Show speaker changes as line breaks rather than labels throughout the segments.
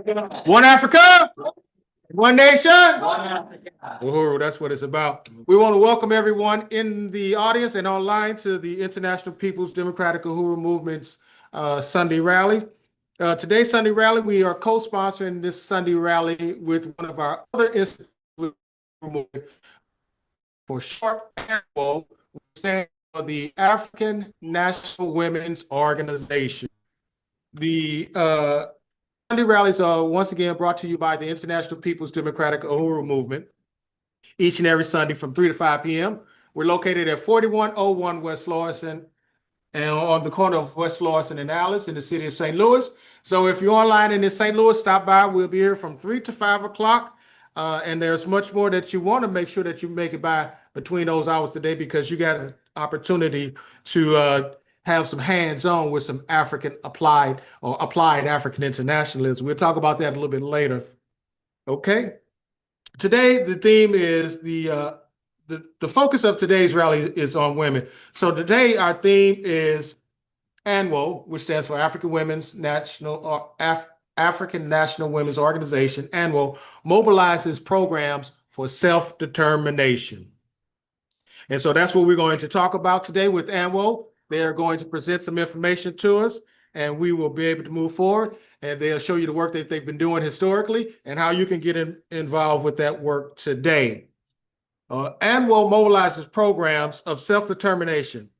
One Africa, one nation, one Africa. Uhuru, that's what it's about. We want to welcome everyone in the audience and online to the International People's Democratic Uhuru Movement's Sunday rally. Today's Sunday rally, we are co-sponsoring this Sunday rally with one of our other institutions for short, ANWO, which stands for the African National Women's Organization. The Sunday rallies are once again brought to you by the International People's Democratic Uhuru Movement each and every Sunday from 3 to 5 p.m. We're located at 4101 West Florissant and on the corner of West Florissant and Alice in the city of St. Louis. So if you're online in St. Louis, stop by. We'll be here from 3 to 5 o'clock. And there's much more that you want to make sure that you make it by between those hours today, because you got an opportunity to have some hands-on with some applied African internationalism. We'll talk about that a little bit later. Okay. Today, the theme is the focus of today's rally is on women. So today, our theme is ANWO, which stands for African National Women's Organization. ANWO mobilizes programs for self-determination. And so that's what we're going to talk about today with ANWO. They are going to present some information to us, and we will be able to move forward, and they'll show you the work that they've been doing historically and how you can get involved with that work today. ANWO mobilizes programs of self-determination.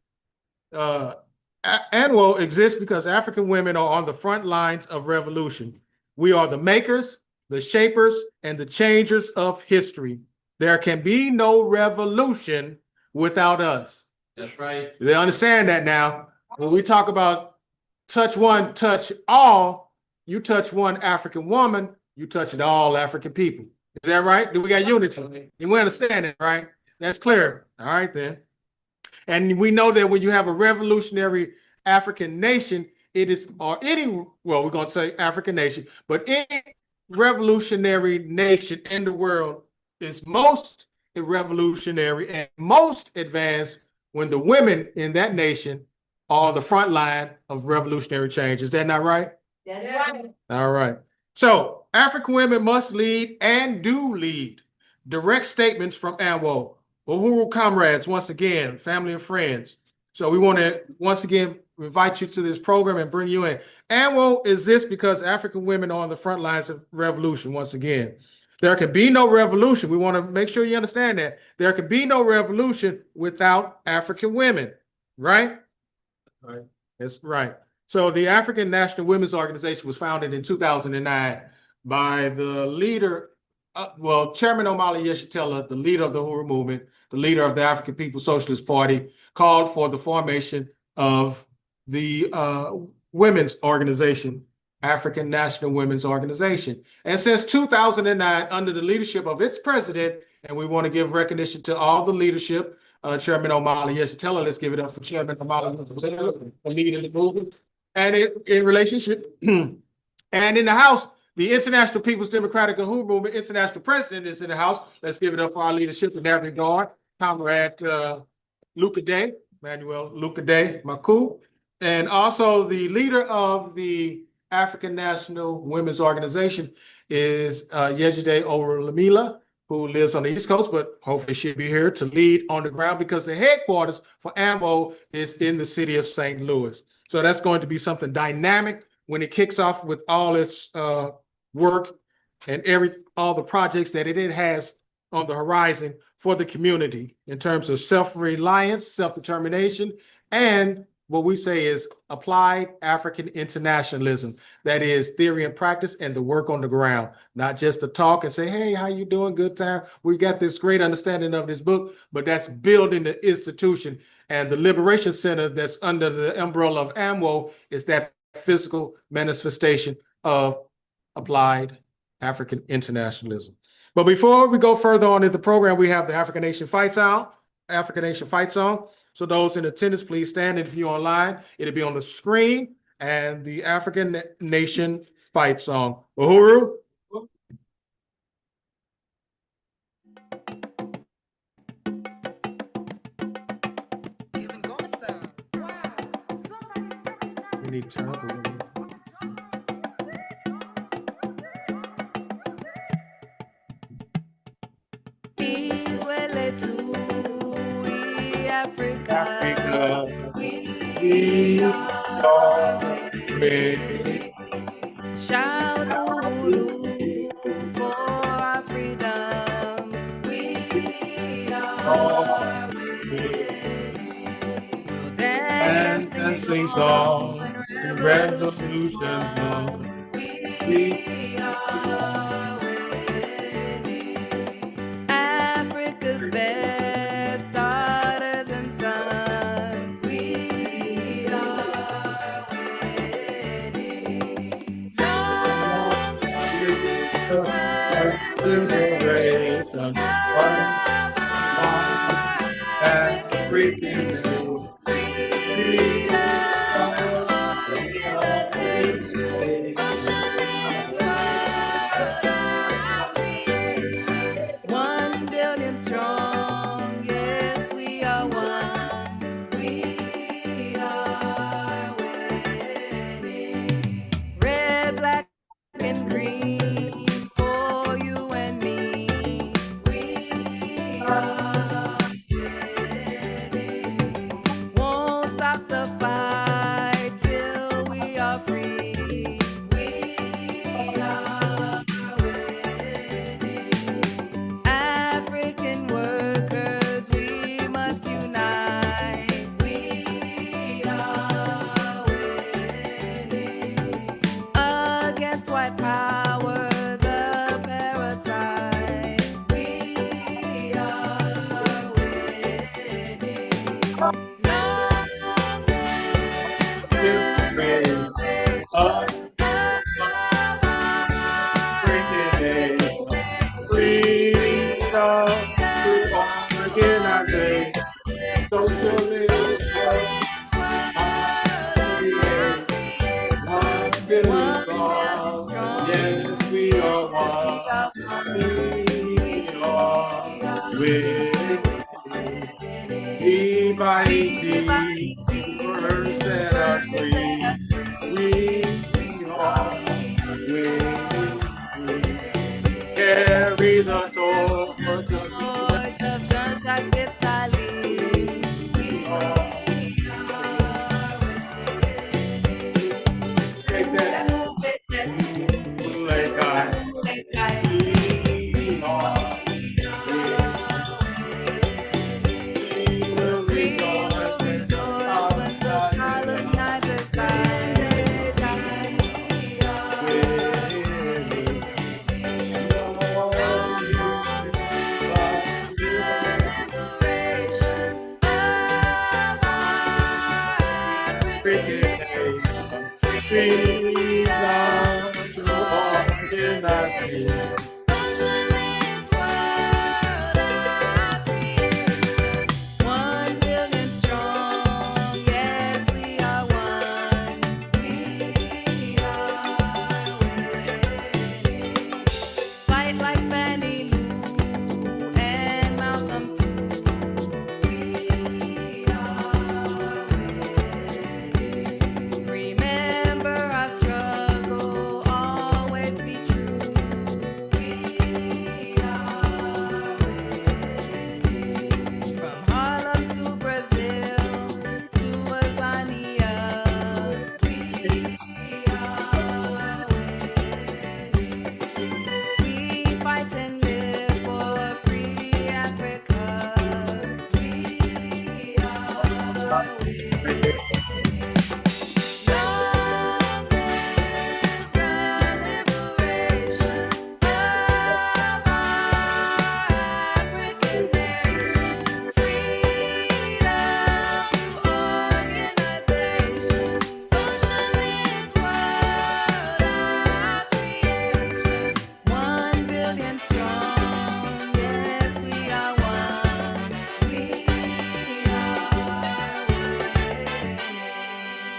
ANWO exists because African women are on the front lines of revolution. We are the makers, the shapers, and the changers of history. There can be no revolution without us.
That's right.
They understand that now. When we talk about touch one, touch all, you touch one African woman, you touch it all African people. Is that right? Do we got unity? And we understand it, right? That's clear. All right, then. And we know that when you have a revolutionary African nation, it is, or any, well, we're going to say African nation, but any revolutionary nation in the world is most revolutionary and most advanced when the women in that nation are on the front line of revolutionary change. Is that not right?
That's right.
All right. So African women must lead and do lead. Direct statements from ANWO. Uhuru comrades, once again, family and friends. So we want to once again invite you to this program and bring you in. ANWO exists because African women are on the front lines of revolution. Once again, there can be no revolution. We want to make sure you understand that. There can be no revolution without African women, right? Right. That's right. So the African National Women's Organization was founded in 2009 by the leader, Chairman Omali Yeshitela, the leader of the Uhuru movement, the leader of the African People's Socialist Party, called for the formation of the women's organization, African National Women's Organization. And since 2009, under the leadership of its president, and we want to give recognition to all the leadership, Chairman Omali Yeshitela, let's give it up for Chairman Omali Yeshitela, the leader of the movement. And in relationship, and in the House, the International People's Democratic Uhuru Movement International President is in the House. Let's give it up for our leadership in that regard. Comrade Manuel Lucade Maku, and also the leader of the African National Women's Organization is Yejide Owurulemila, who lives on the East Coast, but hopefully she'll be here to lead on the ground because the headquarters for ANWO is in the city of St. Louis. So that's going to be something dynamic when it kicks off with all its work and all the projects that it has on the horizon for the community in terms of self-reliance, self-determination, and what we say is applied African internationalism. That is theory and practice and the work on the ground, not just to talk and say, hey, how you doing? Good time. We got this great understanding of this book, but that's building the institution. And the Liberation Center that's under the umbrella of ANWO is that physical manifestation of applied African internationalism. But before we go further on in the program, we have the African Nation Fight Song. So those in attendance, please stand. And if you're online, it'll be on the screen. And the African Nation Fight Song. Uhuru. We need to turn up a little bit. Africa, we are winning.
Shout Uhuru for our freedom. We are winning.
Dance and sing songs, the revolution's won. We
are winning. Africa's best daughters and sons. We are winning. Long live
liberation, African
strong, yes, we are one. We are winning. Red, black, and green for you and me. We are winning. Won't stop the fight till we are free. We are winning. African workers, we must unite. We are winning. Against white power, the parasite. We are winning. Long live
freedom through organization, socialist world, one billion strong. Yes, we are one. We are winning. Leave Haiti, first set us free. We are winning. Carry the torch of
Jean-Jacques Dessalines. We are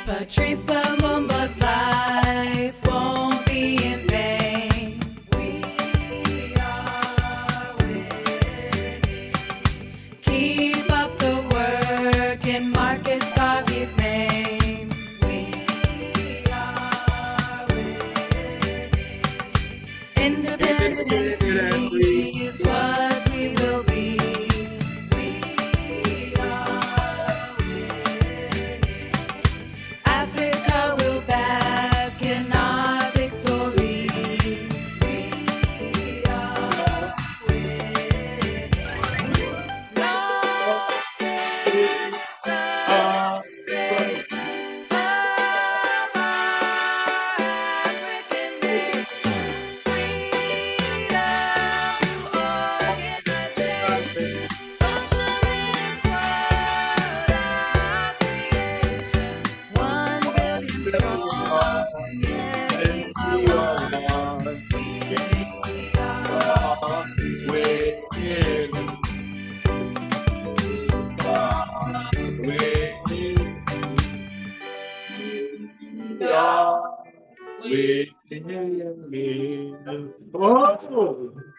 Patrice Lumumba's life won't be in vain. We are winning. Keep up the work in Marcus Garvey's name. We are winning. Independent and free is what we will be. We are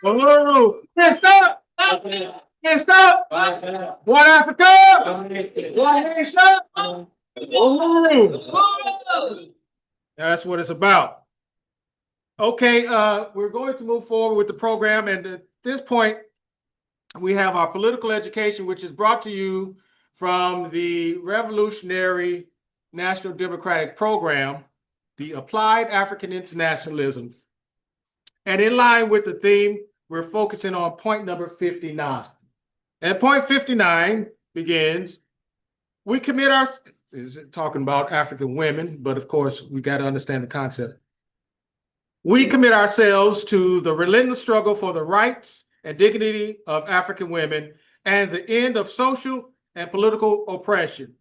Uhuru. Can't stop. Can't stop. One Africa. One nation. Uhuru. That's what it's about. Okay, we're going to move forward with the program, and at this point, we have our political education, which is brought to you from the Revolutionary National Democratic Program, the Applied African Internationalism. And in line with the theme, we're focusing on point number 59. And point 59 begins, we commit our, is it talking about African women, but of course, we got to understand the concept. We commit ourselves to the relentless struggle for the rights and dignity of African women and the end of social and political oppression.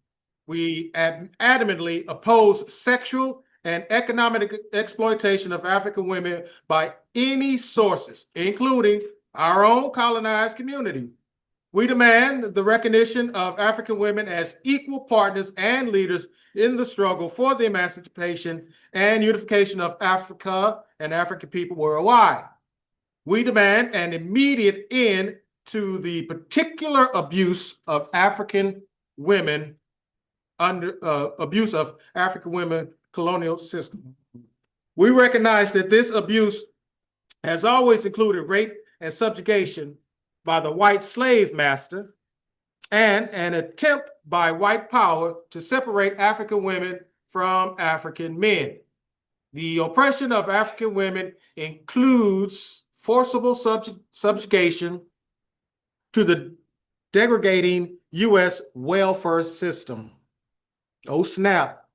We adamantly oppose sexual and economic exploitation of African women by any sources, including our own colonized community. We demand the recognition of African women as equal partners and leaders in the struggle for the emancipation and unification of Africa and African people worldwide. We demand an immediate end to the particular abuse of African women colonial system. We recognize that this abuse has always included rape and subjugation by the white slave master and an attempt by white power to separate African women from African men. The oppression of African women includes forcible subjugation to the degrading U.S. welfare system. Oh, snap.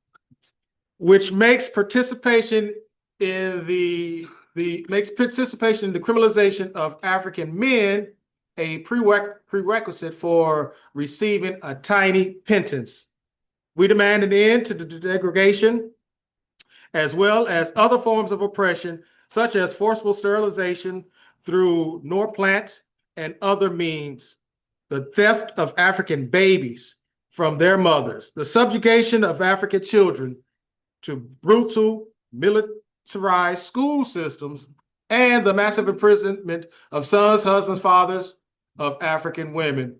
Which makes participation in the criminalization of African men a prerequisite for receiving a tiny pittance. We demand an end to the degradation as well as other forms of oppression, such as forcible sterilization through Norplant and other means, the theft of African babies from their mothers, the subjugation of African children to brutal militarized school systems, and the massive imprisonment of sons, husbands, fathers of African women.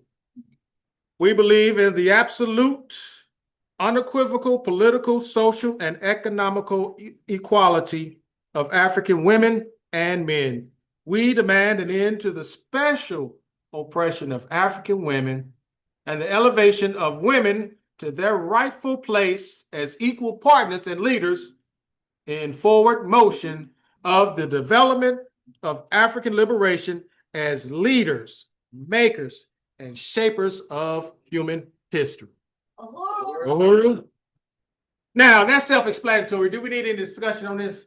We believe in the absolute, unequivocal political, social, and economical equality of African women and men. We demand an end to the special oppression of African women and the elevation of women to their rightful place as equal partners and leaders in forward motion of the development of African liberation as leaders, makers, and shapers of human history. Uhuru. Now, that's self-explanatory. Do we need any discussion on this?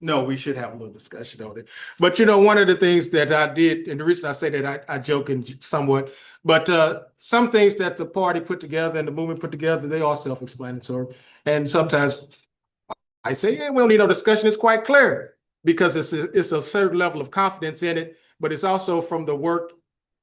No, we should have a little discussion on it. But you know, one of the things that I did, and the reason I say that I joke somewhat, but some things that the party put together and the movement put together, they are self-explanatory. And sometimes I say, yeah, we don't need no discussion. It's quite clear because it's a certain level of confidence in it, but it's also from the work,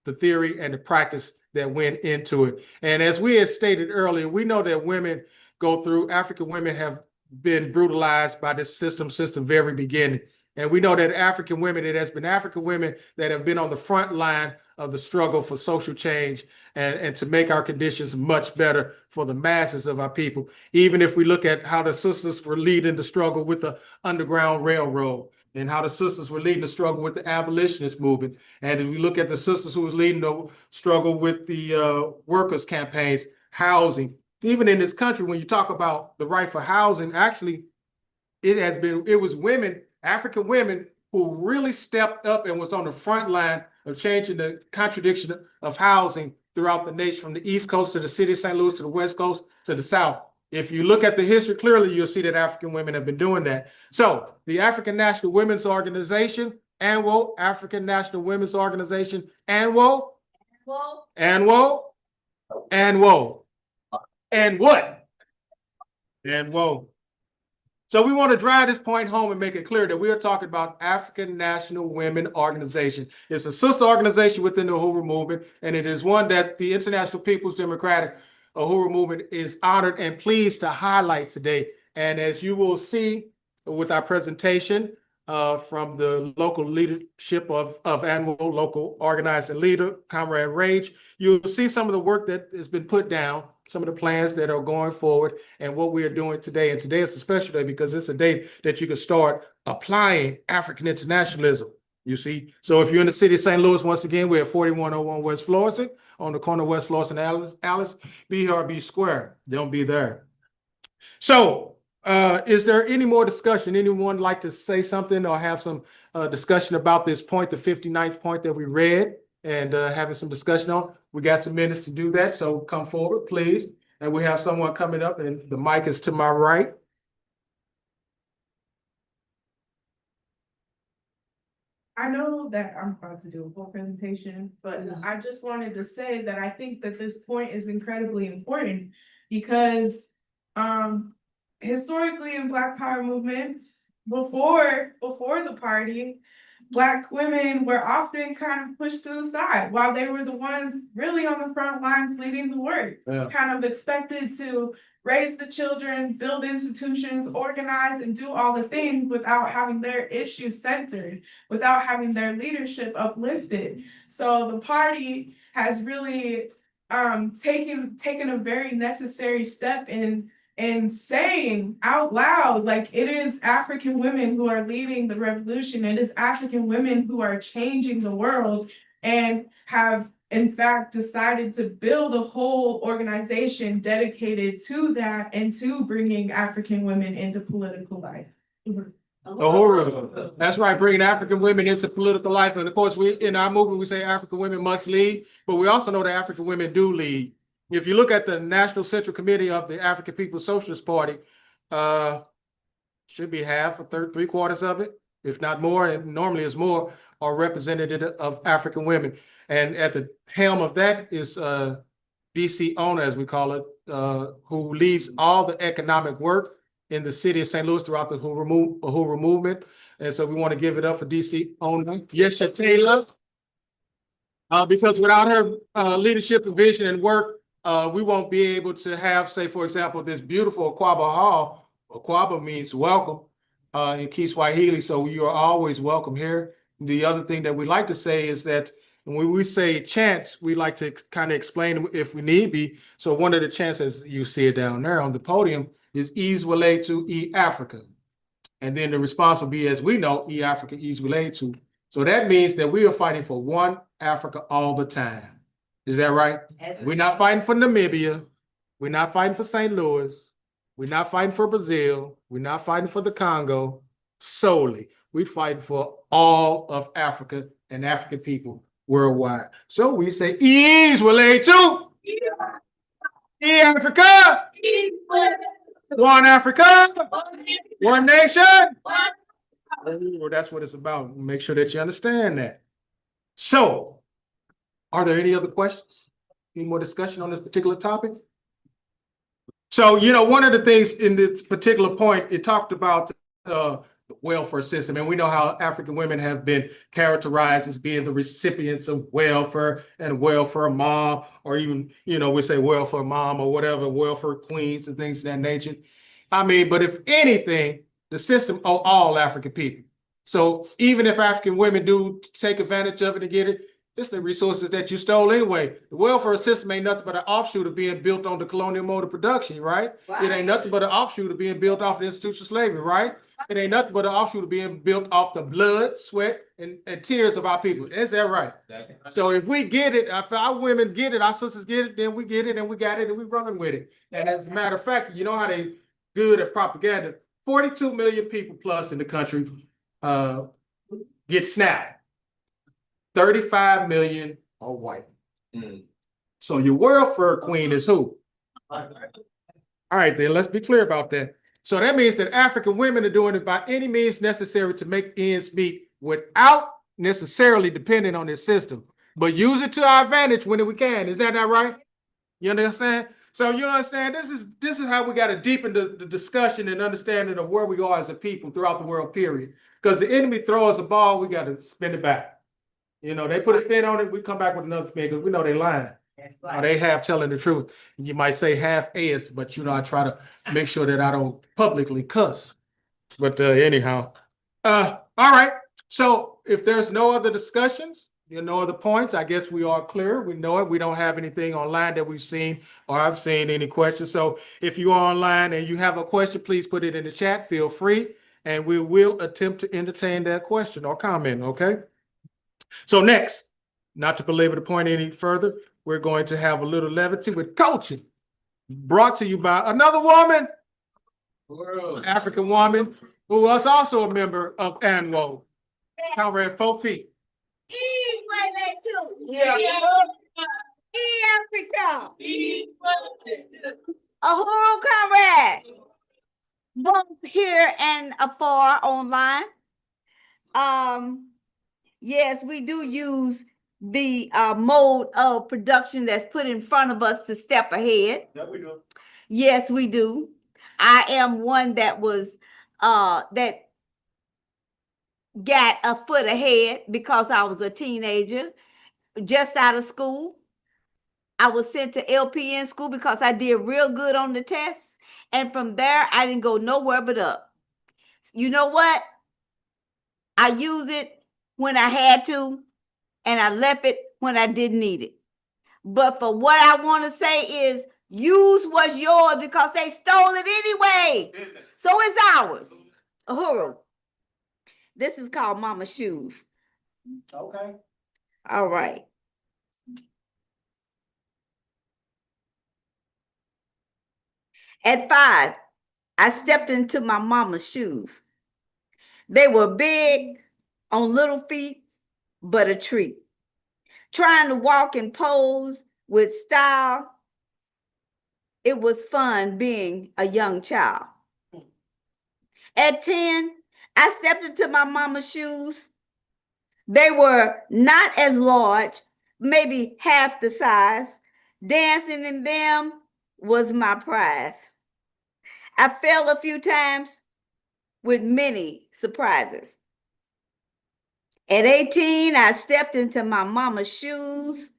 the theory, and the practice that went into it. And as we had stated earlier, we know that women go through, African women have been brutalized by this system since the very beginning. And we know that African women, it has been African women that have been on the front line of the struggle for social change and to make our conditions much better for the masses of our people. Even if we look at how the sisters were leading the struggle with the Underground Railroad, and how the sisters were leading the struggle with the abolitionist movement. And if we look at the sisters who was leading the struggle with the workers' campaigns, housing, even in this country, when you talk about the right for housing, actually, it was women, African women, who really stepped up and was on the front line of changing the contradiction of housing throughout the nation, from the East Coast to the city of St. Louis, to the West Coast, to the South. If you look at the history clearly, you'll see that African women have been doing that. So the African National Women's Organization, ANWO, African National Women's Organization, ANWO, ANWO, ANWO, and what? ANWO. So we want to drive this point home and make it clear that we are talking about African National Women Organization. It's a sister organization within the Uhuru movement, and it is one that the International People's Democratic Uhuru movement is honored and pleased to highlight today. And as you will see with our presentation, from the local leadership of ANWO, local organizing leader, Comrade Rage. You'll see some of the work that has been put down, some of the plans that are going forward, and what we are doing today. And today is a special day because it's a day that you can start applying African internationalism. You see, so if you're in the city of St. Louis, once again, we're at 4101 West Florissant, on the corner of West Florissant and Alice, BRB Square. Don't be there. So, is there any more discussion? Anyone like to say something or have some discussion about this point, the 59th point that we read, and having some discussion on? We got some minutes to do that, so come forward, please. And we have someone coming up, and the mic is to my right.
I know that I'm about to do a full presentation, but I just wanted to say that I think that this point is incredibly important because historically in Black Power movements, before the party, Black women were often kind of pushed to the side while they were the ones really on the front lines leading the work, kind of expected to raise the children, build institutions, organize, and do all the things without having their issues centered, without having their leadership uplifted. So the party has really taken a very necessary step in saying out loud, like, it is African women who are leading the revolution. It is African women who are changing the world and have in fact decided to build a whole organization dedicated to that and to bringing African women into political life.
Uhuru. That's right, bringing African women into political life. And of course, we in our movement, we say African women must lead, but we also know that African women do lead. If you look at the National Central Committee of the African People's Socialist Party, should be half, a third, 3/4 of it, if not more, and normally it's more, are representative of African women. And at the helm of that is DC owner, as we call it, who leads all the economic work in the city of St. Louis throughout the Uhuru movement. And so we want to give it up for DC owner, Yesha Taylor. Because without her leadership and vision and work, we won't be able to have, say, for example, this beautiful Aquaba Hall. Aquaba means welcome in Kiswahili, so you are always welcome here. The other thing that we like to say is that when we say chants, we like to kind of explain if we need be. So one of the chants, as you see it down there on the podium, is Ease Relate to E Africa. And then the response will be, as we know, E Africa, Ease Relate to. So that means that we are fighting for one Africa all the time. Is that right? We're not fighting for Namibia. We're not fighting for St. Louis. We're not fighting for Brazil. We're not fighting for the Congo solely. We're fighting for all of Africa and African people worldwide. So we say, Ease Relate to E Africa. One Africa. One nation. Well, that's what it's about. Make sure that you understand that. So, are there any other questions? Any more discussion on this particular topic? So, you know, one of the things in this particular point, it talked about the welfare system. And we know how African women have been characterized as being the recipients of welfare and welfare mom, or even, you know, we say welfare mom or whatever, welfare queens and things of that nature. I mean, but if anything, the system owe all African people. So even if African women do take advantage of it and get it, it's the resources that you stole anyway. The welfare system ain't nothing but an offshoot of being built on the colonial mode of production, right? It ain't nothing but an offshoot of being built off the institution of slavery, right? It ain't nothing but an offshoot of being built off the blood, sweat, and tears of our people. Is that right? So if we get it, if our women get it, our sisters get it, then we get it and we got it and we running with it. And as a matter of fact, you know how they good at propaganda. 42 million people plus in the country get SNAP. 35 million are white. So your welfare queen is who? All right, then let's be clear about that. So that means that African women are doing it by any means necessary to make ends meet without necessarily depending on this system, but use it to our advantage when we can. Is that not right? You understand? So you understand, this is how we got to deepen the discussion and understanding of where we are as a people throughout the world, period. Because the enemy throws a ball, we got to spin it back. You know, they put a spin on it, we come back with another spin because we know they're lying. Or they half telling the truth. You might say half is, but you know, I try to make sure that I don't publicly cuss. But anyhow, All right. So if there's no other discussions, no other points, I guess we are clear. We know it. We don't have anything online that we've seen or I've seen any questions. So if you are online and you have a question, please put it in the chat. Feel free, and we will attempt to entertain that question or comment. Okay. So next, not to belabor the point any further, we're going to have a little levity with coaching, brought to you by another woman, African woman, who was also a member of ANWO, Comrade FoFeet.
Africa. Uhuru, comrade, both here and afar online. Yes, we do use the mode of production that's put in front of us to step ahead.
Yeah, we do.
Yes, we do. I am one that was that got a foot ahead because I was a teenager, just out of school. I was sent to LPN school because I did real good on the tests. And from there, I didn't go nowhere but up. You know what? I used it when I had to, and I left it when I didn't need it. But for what I want to say is, use what's yours because they stole it anyway. So it's ours. Uhuru. This is called Mama Shoes.
Okay.
All right. At 5, I stepped into my mama's shoes. They were big on little feet, but a treat. Trying to walk and pose with style, it was fun being a young child. At 10, I stepped into my mama's shoes. They were not as large, maybe half the size. Dancing in them was my prize. I fell a few times with many surprises. At 18, I stepped into my mama's shoes.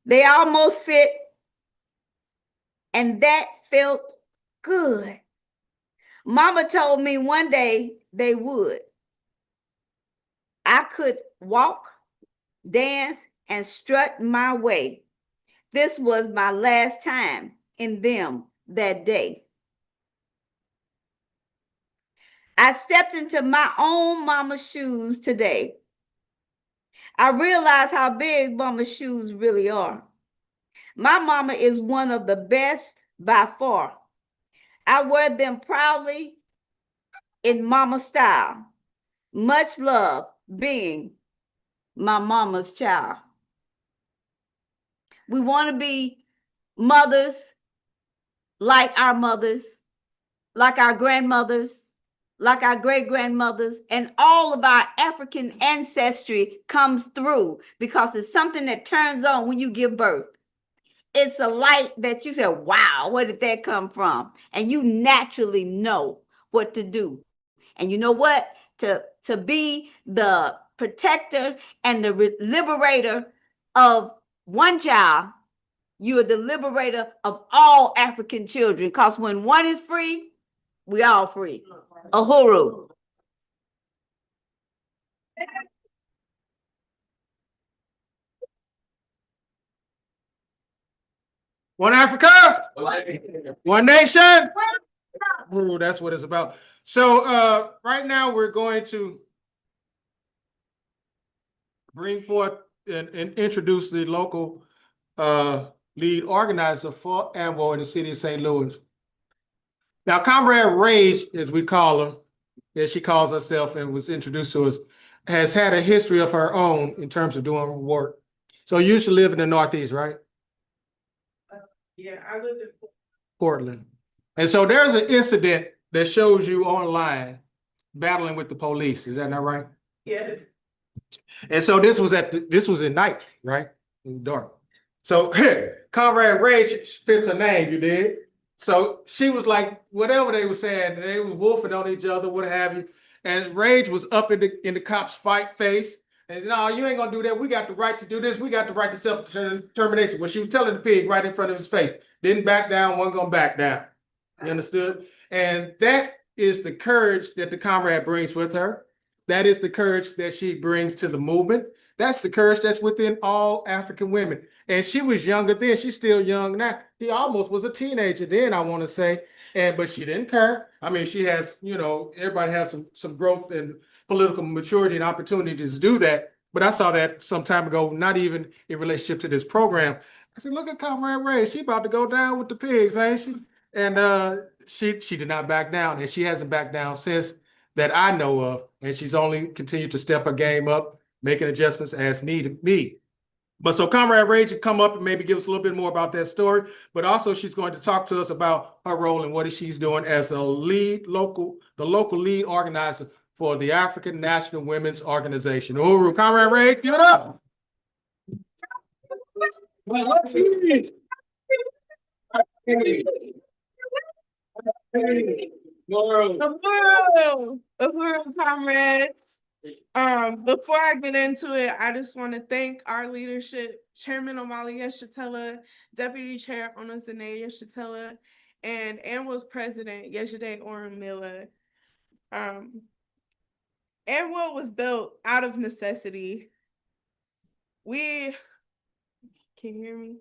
They almost fit, and that felt good. Mama told me one day they would. I could walk, dance, and strut my way. This was my last time in them that day. I stepped into my own mama's shoes today. I realized how big mama's shoes really are. My mama is one of the best by far. I wear them proudly in mama style. Much love being my mama's child. We want to be mothers like our mothers, like our grandmothers, like our great-grandmothers, and all of our African ancestry comes through because it's something that turns on when you give birth. It's a light that you say, wow, where did that come from? And you naturally know what to do. And you know what? To be the protector and the liberator of one child, you are the liberator of all African children. Because when one is free, we all free. Uhuru.
One Africa, one nation. Ooh, that's what it's about. So right now we're going to bring forth and introduce the local lead organizer for ANWO in the city of St. Louis. Now, Comrade Rage, as we call her, as she calls herself and was introduced to us, has had a history of her own in terms of doing work. So you used to live in the Northeast, right?
Yeah, I lived in
Portland. And so there's an incident that shows you online battling with the police. Is that not right?
yeah.
And so this was at night, right? In the dark. So Comrade Rage fits her name, you did. So she was like, whatever they were saying, they were wolfing on each other, what have you. And Rage was up in the cops' fight face. And no, you ain't gonna do that. We got the right to do this. We got the right to self-determination. What she was telling the pig right in front of his face. Didn't back down, wasn't gonna back down. You understood? And that is the courage that the comrade brings with her. That is the courage that she brings to the movement. That's the courage that's within all African women. And she was younger then. She's still young now. She almost was a teenager then, I want to say. But she didn't care. I mean, she has, everybody has some growth and political maturity and opportunities to do that. But I saw that some time ago, not even in relationship to this program. I said, look at Comrade Rage. She about to go down with the pigs, ain't she? And she did not back down, and she hasn't backed down since that I know of. And she's only continued to step her game up, making adjustments as needed be. But so Comrade Rage will come up and maybe give us a little bit more about that story. But also she's going to talk to us about her role and what she's doing as the local lead organizer for the African National Women's Organization. Uhuru, Comrade Rage, give it up.
Uhuru, comrades. Before I get into it, I just want to thank our leadership, Chairman Omali Yeshatella, Deputy Chair Onozane Yeshatella, and ANWO's President Yejide Orunmila. ANWO was built out of necessity. Can you hear me?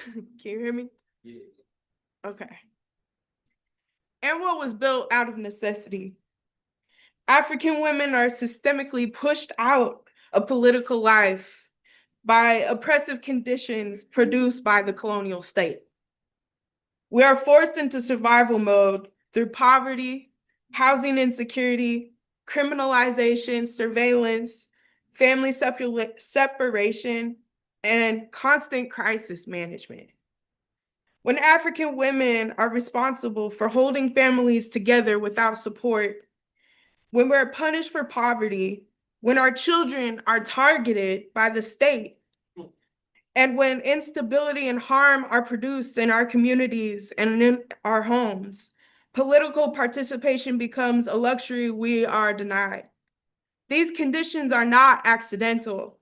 Can you hear me? Yeah. Okay. ANWO was built out of necessity. African women are systemically pushed out of political life by oppressive conditions produced by the colonial state. We are forced into survival mode through poverty, housing insecurity, criminalization, surveillance, family separation, and constant crisis management. When African women are responsible for holding families together without support, when we're punished for poverty, when our children are targeted by the state, and when instability and harm are produced in our communities and in our homes, political participation becomes a luxury we are denied. These conditions are not accidental.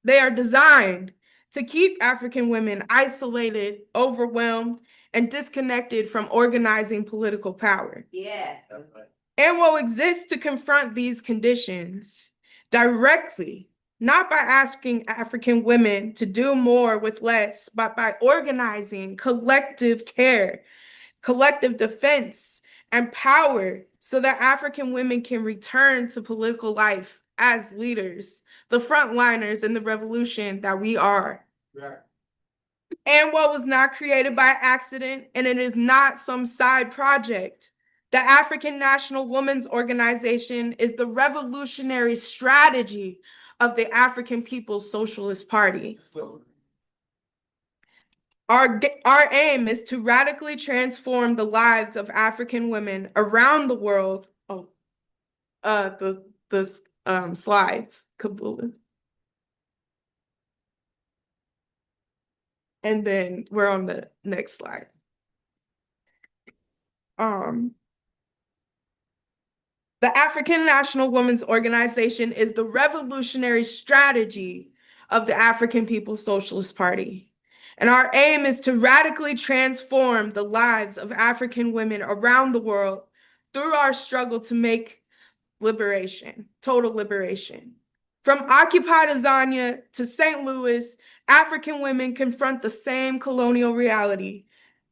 They are designed to keep African women isolated, overwhelmed, and disconnected from organizing political power.
Yes.
ANWO exists to confront these conditions directly, not by asking African women to do more with less, but by organizing collective care, collective defense, and power so that African women can return to political life as leaders, the frontliners in the revolution that we are.
Right.
ANWO was not created by accident, and it is not some side project. The African National Women's Organization is the revolutionary strategy of the African People's Socialist Party. Our aim is to radically transform the lives of African women around the world. The slides, Kabula. And then we're on the next slide. The African National Women's Organization is the revolutionary strategy of the African People's Socialist Party. And our aim is to radically transform the lives of African women around the world through our struggle to make liberation, total liberation. From occupied Azania to St. Louis, African women confront the same colonial reality: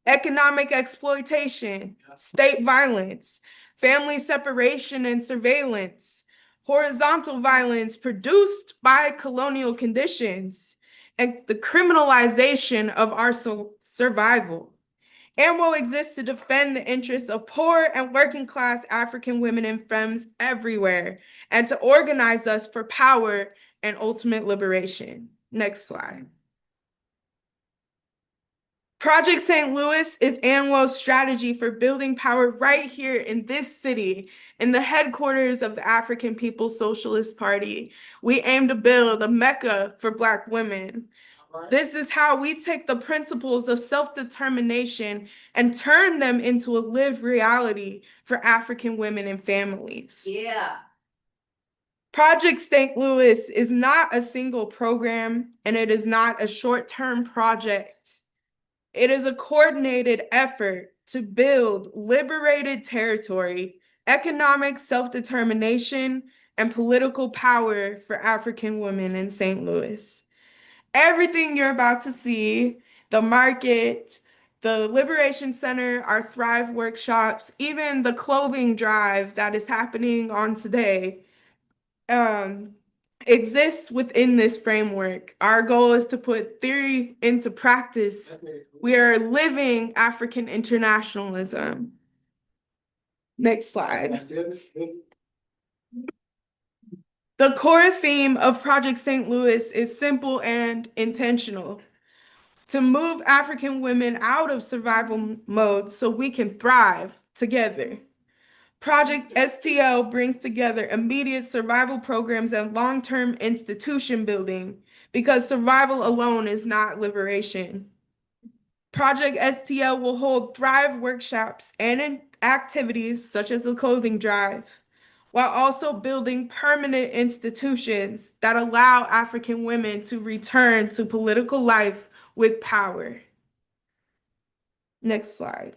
economic exploitation, state violence, family separation and surveillance, horizontal violence produced by colonial conditions, and the criminalization of our survival. ANWO exists to defend the interests of poor and working class African women and femmes everywhere, and to organize us for power and ultimate liberation. Next slide. Project St. Louis is ANWO's strategy for building power right here in this city, in the headquarters of the African People's Socialist Party. We aim to build a Mecca for Black women. This is how we take the principles of self-determination and turn them into a lived reality for African women and families.
Yeah.
Project St. Louis is not a single program, and it is not a short-term project. It is a coordinated effort to build liberated territory, economic self-determination, and political power for African women in St. Louis. Everything you're about to see, the market, the Liberation Center, our Thrive workshops, even the clothing drive that is happening on today, exists within this framework. Our goal is to put theory into practice. We are living African internationalism. Next slide. The core theme of Project St. Louis is simple and intentional: to move African women out of survival mode so we can thrive together. Project STL brings together immediate survival programs and long-term institution building, because survival alone is not liberation. Project STL will hold Thrive workshops and activities such as the clothing drive, while also building permanent institutions that allow African women to return to political life with power. Next slide.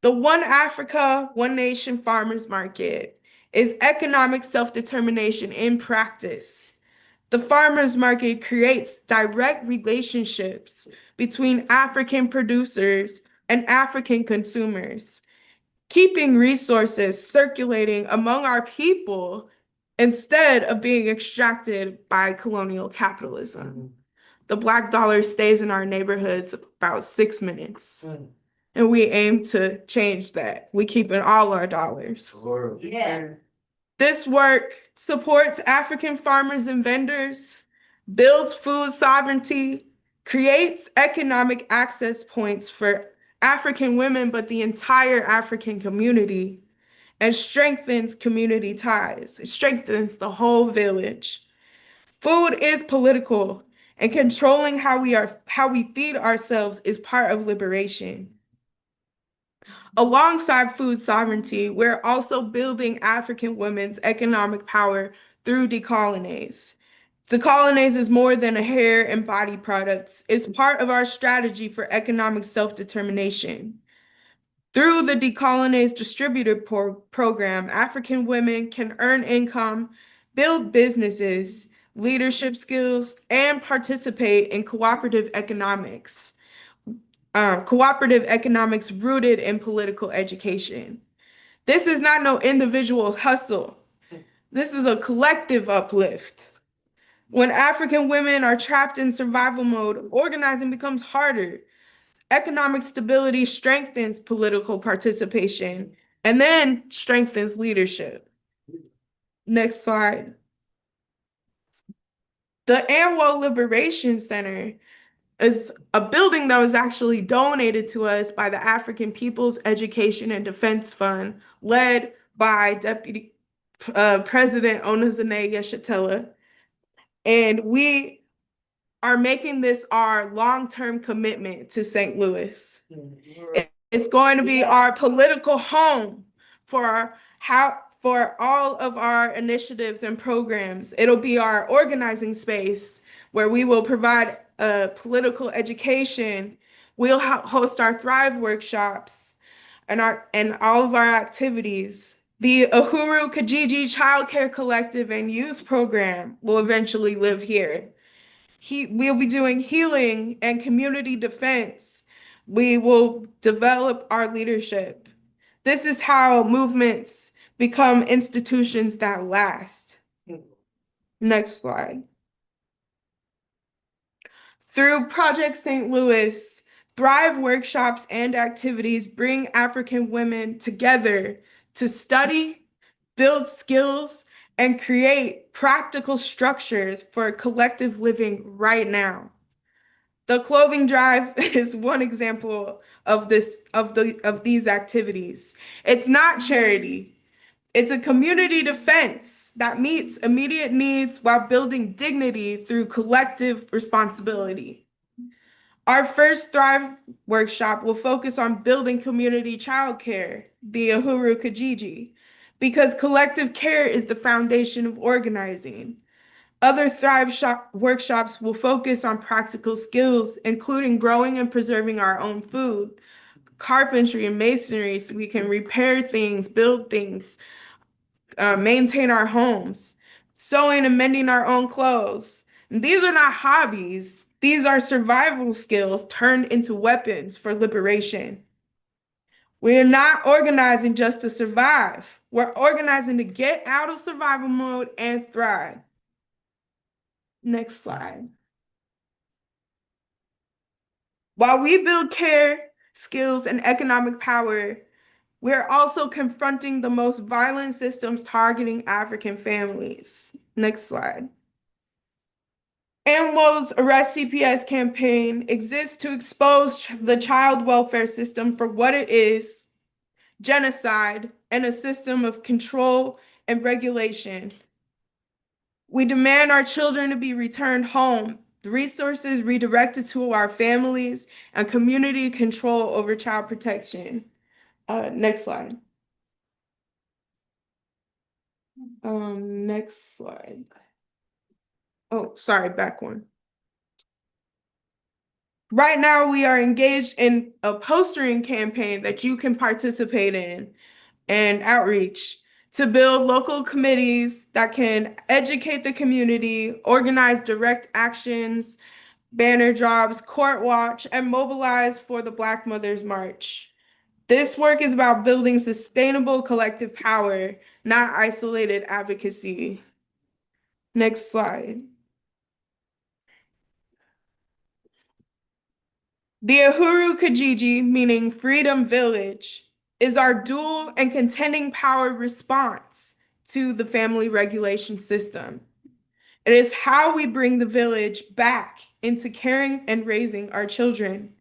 The One Africa, One Nation Farmers Market is economic self-determination in practice. The farmers market creates direct relationships between African producers and African consumers, keeping resources circulating among our people instead of being extracted by colonial capitalism. The Black dollar stays in our neighborhoods about 6 minutes. And we aim to change that. We keep in all our dollars.
Yeah.
This work supports African farmers and vendors, builds food sovereignty, creates economic access points for African women, but the entire African community, and strengthens community ties. It strengthens the whole village. Food is political, and controlling how we feed ourselves is part of liberation. Alongside food sovereignty, we're also building African women's economic power through Decolonize. Decolonize is more than a hair and body products. It's part of our strategy for economic self-determination. Through the Decolonize Distributor Program, African women can earn income, build businesses, leadership skills, and participate in cooperative economics rooted in political education. This is not no individual hustle. This is a collective uplift. When African women are trapped in survival mode, organizing becomes harder. Economic stability strengthens political participation and then strengthens leadership. Next slide. The ANWO Liberation Center is a building that was actually donated to us by the African People's Education and Defense Fund, led by Deputy President Onozene Yeshitela. And we are making this our long-term commitment to St. Louis. It's going to be our political home for all of our initiatives and programs. It'll be our organizing space where we will provide political education. We'll host our Thrive workshops and all of our activities. The Uhuru Kijiji Child Care Collective and Youth Program will eventually live here. We'll be doing healing and community defense. We will develop our leadership. This is how movements become institutions that last. Next slide. Through Project St. Louis, Thrive workshops and activities bring African women together to study, build skills, and create practical structures for collective living right now. The clothing drive is one example of these activities. It's not charity. It's a community defense that meets immediate needs while building dignity through collective responsibility. Our first Thrive workshop will focus on building community childcare, the Uhuru Kijiji, because collective care is the foundation of organizing. Other workshops will focus on practical skills, including growing and preserving our own food, carpentry and masonry, so we can repair things, build things, maintain our homes, sewing and mending our own clothes. And these are not hobbies. These are survival skills turned into weapons for liberation. We're not organizing just to survive. We're organizing to get out of survival mode and thrive. Next slide. While we build care, skills, and economic power, we're also confronting the most violent systems targeting African families. Next slide. ANWO's Arrest CPS campaign exists to expose the child welfare system for what it is: genocide and a system of control and regulation. We demand our children to be returned home, the resources redirected to our families, and community control over child protection. Next slide. Next slide. Oh, sorry, back one. Right now, we are engaged in a postering campaign that you can participate in and outreach to build local committees that can educate the community, organize direct actions, banner jobs, court watch, and mobilize for the Black Mothers March. This work is about building sustainable collective power, not isolated advocacy. Next slide. The Uhuru Kijiji, meaning Freedom Village, is our dual and contending power response to the family regulation system. It is how we bring the village back into caring and raising our children,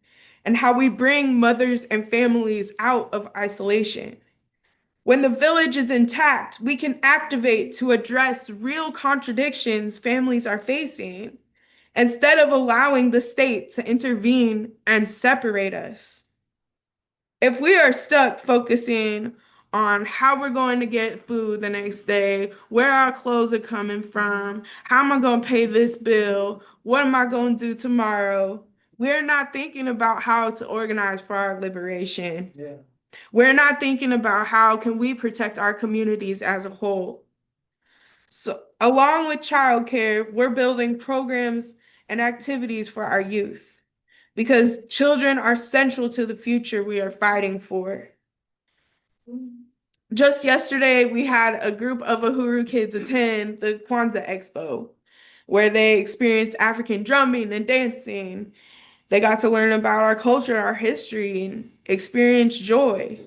and how we bring mothers and families out of isolation. When the village is intact, we can activate to address real contradictions families are facing, instead of allowing the state to intervene and separate us. If we are stuck focusing on how we're going to get food the next day, where our clothes are coming from, how am I going to pay this bill, what am I going to do tomorrow, we're not thinking about how to organize for our liberation. Yeah. We're not thinking about how can we protect our communities as a whole. So, along with childcare, we're building programs and activities for our youth, because children are central to the future we are fighting for. Just yesterday, we had a group of Uhuru kids attend the Kwanzaa Expo, where they experienced African drumming and dancing. They got to learn about our culture, our history, and experience joy.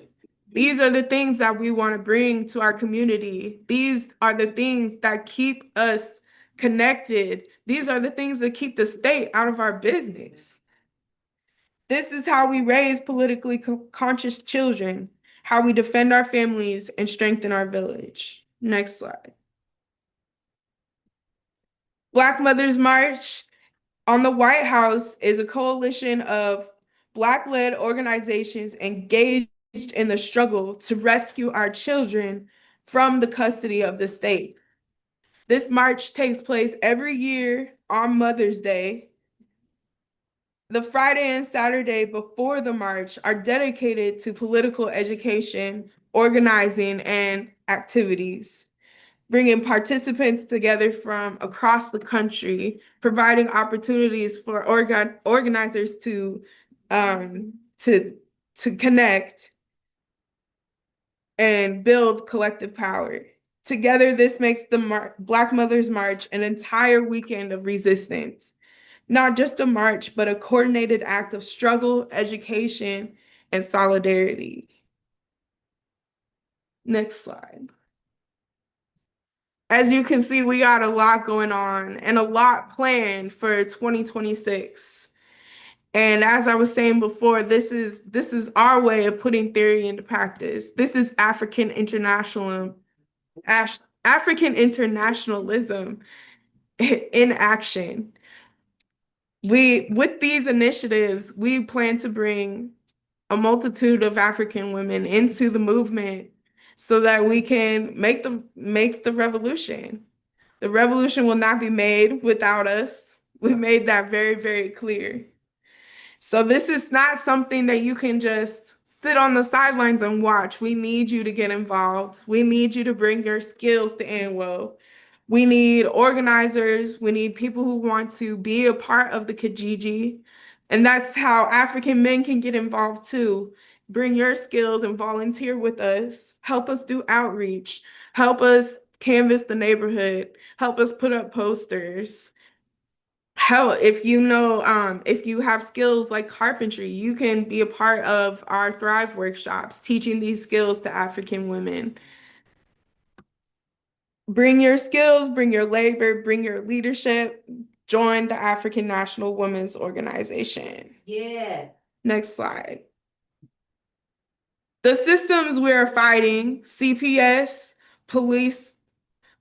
These are the things that we want to bring to our community. These are the things that keep us connected. These are the things that keep the state out of our business. This is how we raise politically conscious children, how we defend our families and strengthen our village. Next slide. Black Mothers March on the White House is a coalition of Black-led organizations engaged in the struggle to rescue our children from the custody of the state. This march takes place every year on Mother's Day. The Friday and Saturday before the march are dedicated to political education, organizing, and activities, bringing participants together from across the country, providing opportunities for organizers to connect and build collective power. Together, this makes the Black Mothers March an entire weekend of resistance. Not just a march, but a coordinated act of struggle, education, and solidarity. Next slide. As you can see, we got a lot going on and a lot planned for 2026. And as I was saying before, this is our way of putting theory into practice. This is African internationalism in action. With these initiatives, we plan to bring a multitude of African women into the movement so that we can make the revolution. The revolution will not be made without us. We made that very, very clear. So this is not something that you can just sit on the sidelines and watch. We need you to get involved. We need you to bring your skills to ANWO. We need organizers. We need people who want to be a part of the Kijiji. And that's how African men can get involved too. Bring your skills and volunteer with us. Help us do outreach. Help us canvass the neighborhood. Help us put up posters. Hell, if you have skills like carpentry, you can be a part of our Thrive workshops, teaching these skills to African women. Bring your skills, bring your labor, bring your leadership. Join the African National Women's Organization.
Yeah.
Next slide. The systems we are fighting, CPS, police,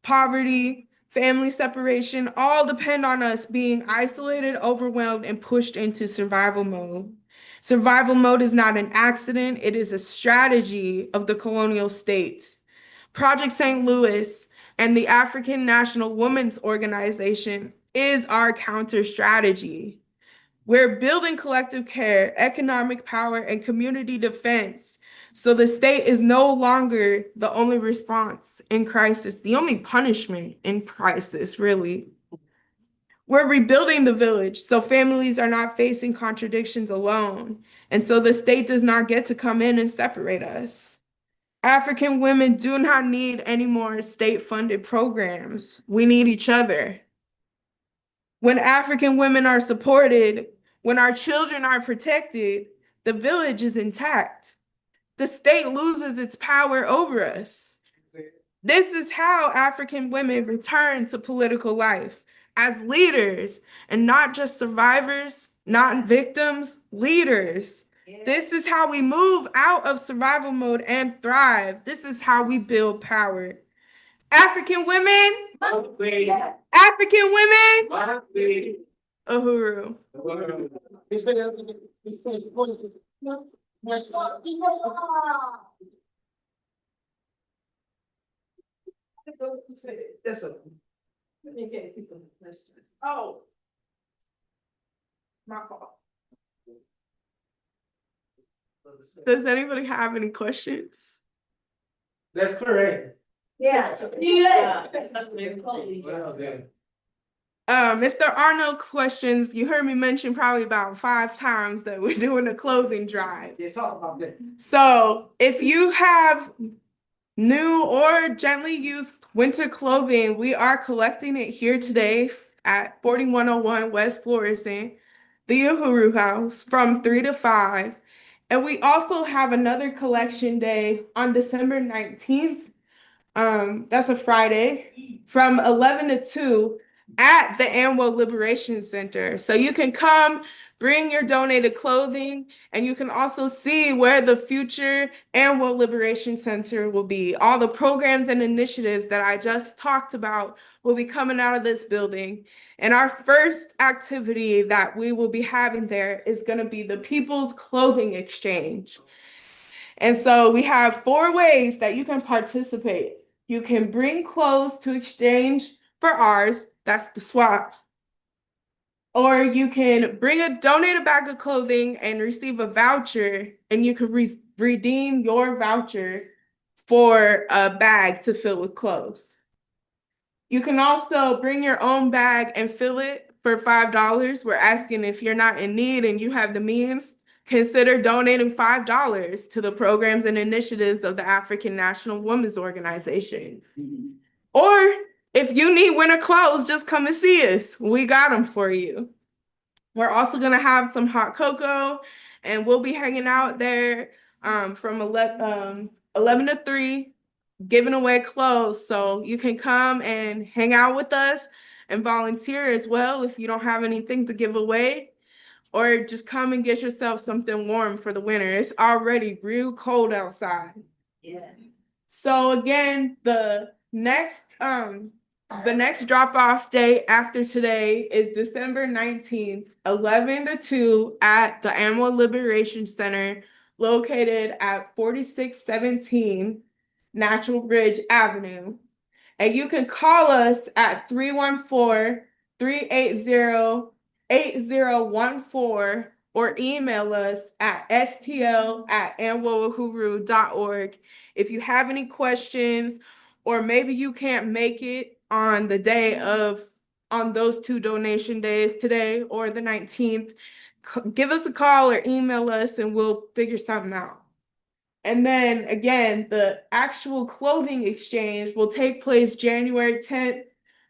poverty, family separation, all depend on us being isolated, overwhelmed, and pushed into survival mode. Survival mode is not an accident, it is a strategy of the colonial states. Project St. Louis and the African National Women's Organization is our counter strategy. We're building collective care, economic power, and community defense. So the state is no longer the only response in crisis, the only punishment in crisis, really. We're rebuilding the village so families are not facing contradictions alone. And so the state does not get to come in and separate us. African women do not need any more state-funded programs. We need each other. When African women are supported, when our children are protected, the village is intact. The state loses its power over us. This is how African women return to political life as leaders and not just survivors, not victims, leaders. This is how we move out of survival mode and thrive. This is how we build power. African women, African women, Uhuru. Oh, my fault. Does anybody have any questions?
That's correct.
Yeah.
If there are no questions, you heard me mention probably about 5 times that we're doing a clothing drive.
Yeah, talk about this.
So if you have new or gently used winter clothing, we are collecting it here today at 4101 West Florissant, the Uhuru House, from 3 to 5. And we also have another collection day on December 19th. That's a Friday, from 11 to 2 at the ANWO Liberation Center. So you can come, bring your donated clothing, and you can also see where the future ANWO Liberation Center will be. All the programs and initiatives that I just talked about will be coming out of this building. And our first activity that we will be having there is going to be the People's Clothing Exchange. And so we have 4 ways that you can participate. You can bring clothes to exchange for ours, that's the swap. Or you can bring a donated bag of clothing and receive a voucher, and you can redeem your voucher for a bag to fill with clothes. You can also bring your own bag and fill it for $5. We're asking if you're not in need and you have the means, consider donating $5 to the programs and initiatives of the African National Women's Organization. Or if you need winter clothes, just come and see us. We got them for you. We're also going to have some hot cocoa, and we'll be hanging out there from 11 to 3, giving away clothes. So you can come and hang out with us and volunteer as well if you don't have anything to give away. Or just come and get yourself something warm for the winter. It's already real cold outside.
Yeah.
So again, the next drop-off day after today is December 19th, 11 to 2 at the ANWO Liberation Center, located at 4617 Natural Bridge Avenue. And you can call us at 314-380-8014 or email us at stl@anwouhuru.org. If you have any questions, or maybe you can't make it on the day of, on those 2 donation days, today or the 19th, give us a call or email us and we'll figure something out. And then again, the actual clothing exchange will take place January 10th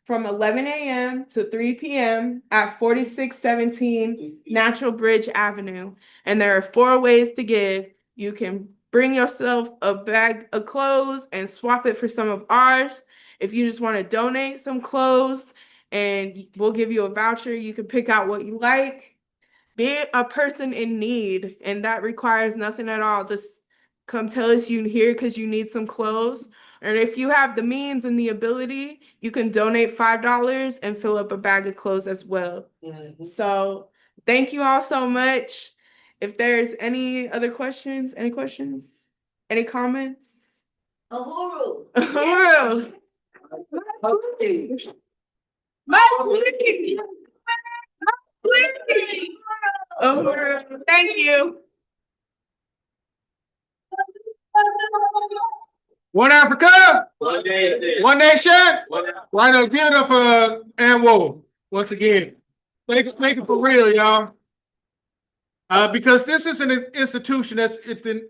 from 11 a.m. to 3 p.m. at 4617 Natural Bridge Avenue. And there are 4 ways to give. You can bring yourself a bag of clothes and swap it for some of ours. If you just want to donate some clothes, and we'll give you a voucher, you can pick out what you like. Be a person in need, and that requires nothing at all. Just come tell us you're here because you need some clothes. And if you have the means and the ability, you can donate $5 and fill up a bag of clothes as well. So thank you all so much. If there's any other questions, any comments?
Uhuru.
Uhuru. Uhuru. Thank you.
One Africa,
One day.
one nation, right up, give it up for ANWO once again. Make it for real, y'all. Because this is an institution that's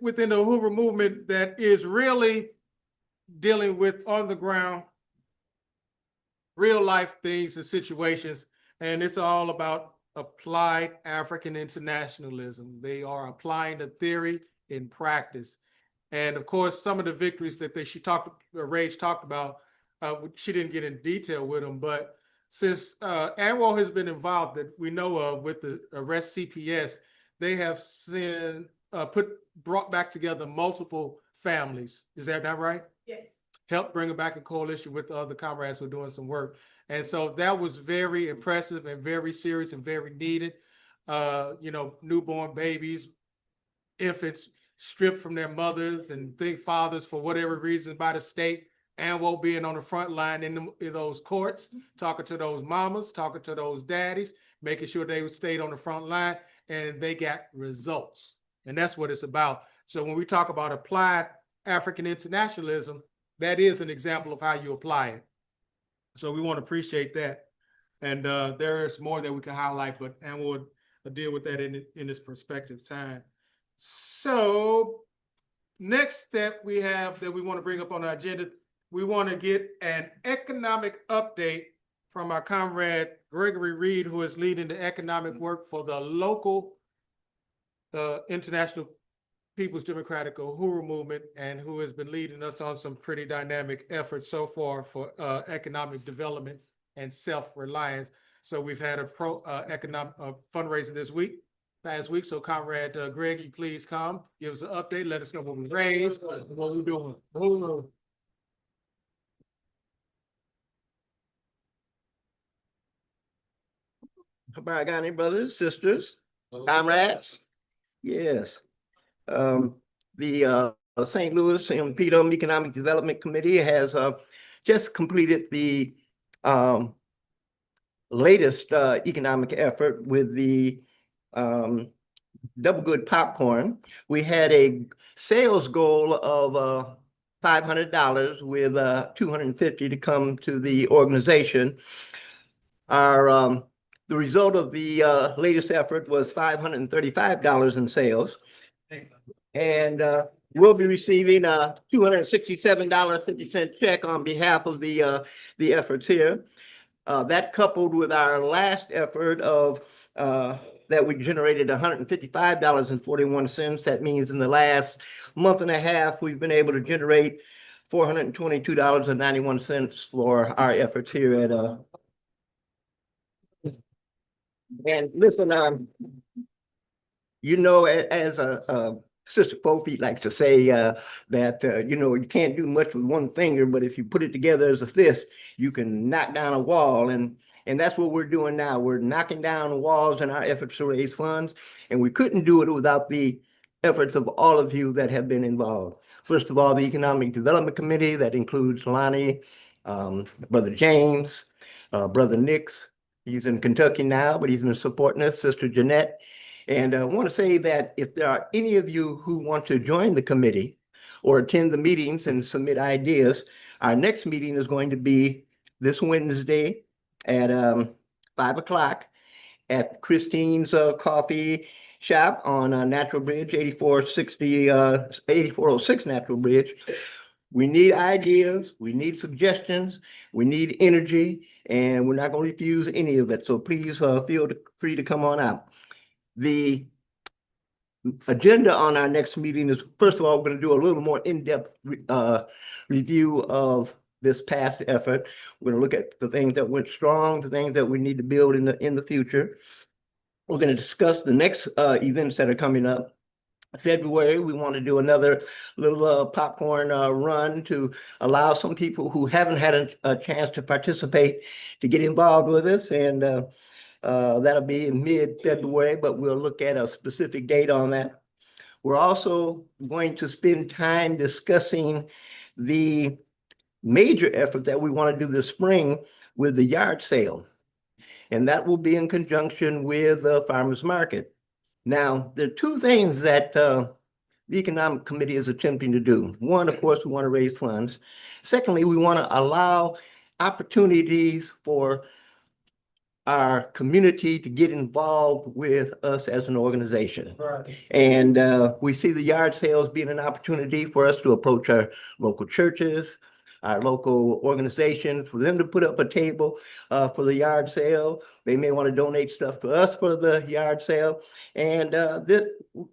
within the Uhuru movement that is really dealing with on the ground, real life things and situations, and it's all about applied African internationalism. They are applying the theory in practice. And of course, some of the victories that Rage talked about, she didn't get in detail with them, but since ANWO has been involved that we know of with the Arrest CPS, they have brought back together multiple families. Is that not right?
Yes.
Helped bring them back in coalition with the other comrades who are doing some work. And so that was very impressive and very serious and very needed. Newborn babies, infants stripped from their mothers and fathers for whatever reason by the state. ANWO being on the front line in those courts, talking to those mamas, talking to those daddies, making sure they stayed on the front line, and they got results. And that's what it's about. So when we talk about applied African internationalism, that is an example of how you apply it. So we want to appreciate that. And there is more that we can highlight, but ANWO will deal with that in this perspective time. So next step we have that we want to bring up on our agenda, we want to get an economic update from our comrade Gregory Reed, who is leading the economic work for the local International People's Democratic Uhuru movement, and who has been leading us on some pretty dynamic efforts so far for economic development and self-reliance. So we've had a economic fundraiser this past week. So Comrade Greg, you please come, give us an update, let us know what we raised, what we're doing. Uhuru.
Baragani brothers, sisters, comrades. Yes. The St. Louis InPDUM Economic Development Committee has just completed the latest economic effort with the Double Good popcorn. We had a sales goal of $500 with $250 to come to the organization. The result of the latest effort was $535 in sales. And we'll be receiving a $267.50 check on behalf of the efforts here. That coupled with our last effort of that we generated $155.41. That means in the last month and a half, we've been able to generate $422.91 for our efforts here at and listen, as Sister FoFeet likes to say that, you can't do much with one finger, but if you put it together as a fist, you can knock down a wall. And that's what we're doing now. We're knocking down walls in our efforts to raise funds. And we couldn't do it without the efforts of all of you that have been involved. First of all, the Economic Development Committee, that includes Lonnie Brother James, Brother Nix. He's in Kentucky now, but he's been supporting us, Sister Jeanette. And I want to say that if there are any of you who want to join the committee or attend the meetings and submit ideas, our next meeting is going to be this Wednesday at 5 o'clock at Christine's Coffee Shop on Natural Bridge, 8406 Natural Bridge. We need ideas, we need suggestions, we need energy, and we're not going to refuse any of it. So please feel free to come on out. The agenda on our next meeting is, first of all, we're going to do a little more in-depth review of this past effort. We're going to look at the things that went strong, the things that we need to build in the future. We're going to discuss the next events that are coming up. February, we want to do another little popcorn run to allow some people who haven't had a chance to participate to get involved with us. And that'll be in mid-February, but we'll look at a specific date on that. We're also going to spend time discussing the major effort that we want to do this spring with the yard sale. And that will be in conjunction with the farmers market. Now, there are two things that the Economic Committee is attempting to do. One, of course, we want to raise funds. Secondly, we want to allow opportunities for our community to get involved with us as an organization. Right. And we see the yard sales being an opportunity for us to approach our local churches, our local organizations, for them to put up a table for the yard sale. They may want to donate stuff to us for the yard sale. And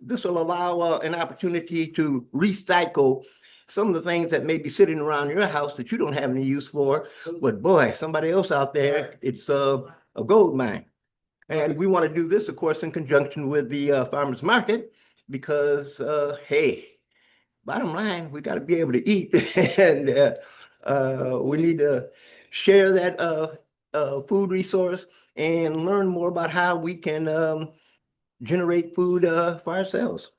this will allow an opportunity to recycle some of the things that may be sitting around your house that you don't have any use for. But boy, somebody else out there, it's a gold mine. And we want to do this, of course, in conjunction with the farmers market, because, hey, bottom line, we got to be able to eat. And we need to share that food resource and learn more about how we can generate food for ourselves.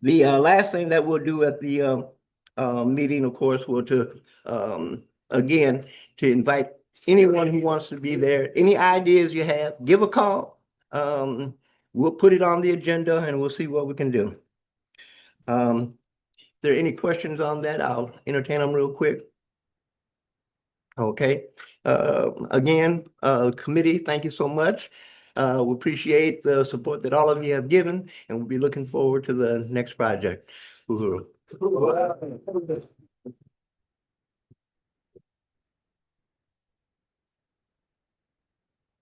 The last thing that we'll do at the meeting, of course, will again, to invite anyone who wants to be there. Any ideas you have, give a call. We'll put it on the agenda and we'll see what we can do. If there are any questions on that, I'll entertain them real quick. Okay. Again, committee, thank you so much. We appreciate the support that all of you have given, and we'll be looking forward to the next project. Uhuru.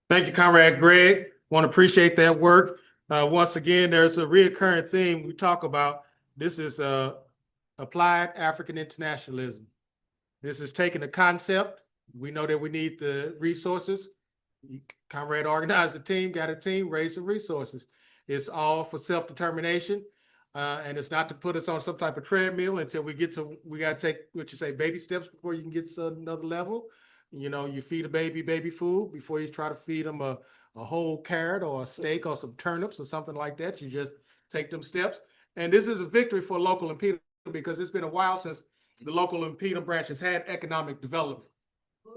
Thank you, Comrade Greg. Want to appreciate that work. Once again, there's a recurring theme we talk about. This is applied African internationalism. This is taking the concept. We know that we need the resources. Comrade organized a team, got a team, raised some resources. It's all for self-determination. And it's not to put us on some type of treadmill until we got to take, what you say, baby steps before you can get to another level. You know, you feed a baby food before you try to feed them a whole carrot or a steak or some turnips or something like that. You just take them steps. And this is a victory for local InPDUM because it's been a while since the local InPDUM branch has had economic development.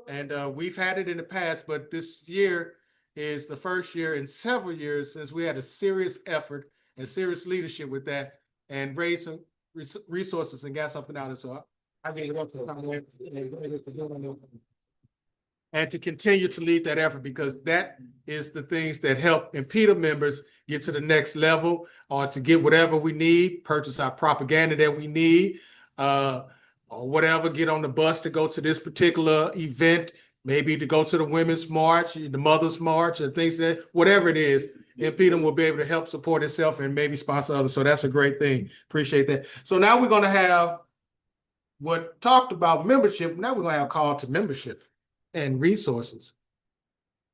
And we've had it in the past, but this year is the first year in several years since we had a serious effort and serious leadership with that and raised some resources and got something out of it. So I give it up to Comrade and to continue to lead that effort, because that is the things that help InPDUM members get to the next level or to get whatever we need, purchase our propaganda that we need, or whatever, get on the bus to go to this particular event, maybe to go to the Women's March, the Mother's March, and things that, whatever it is, InPDUM will be able to help support itself and maybe sponsor others. So that's a great thing. Appreciate that. So now we're going to have what talked about membership. Now we're going to have call to membership and resources.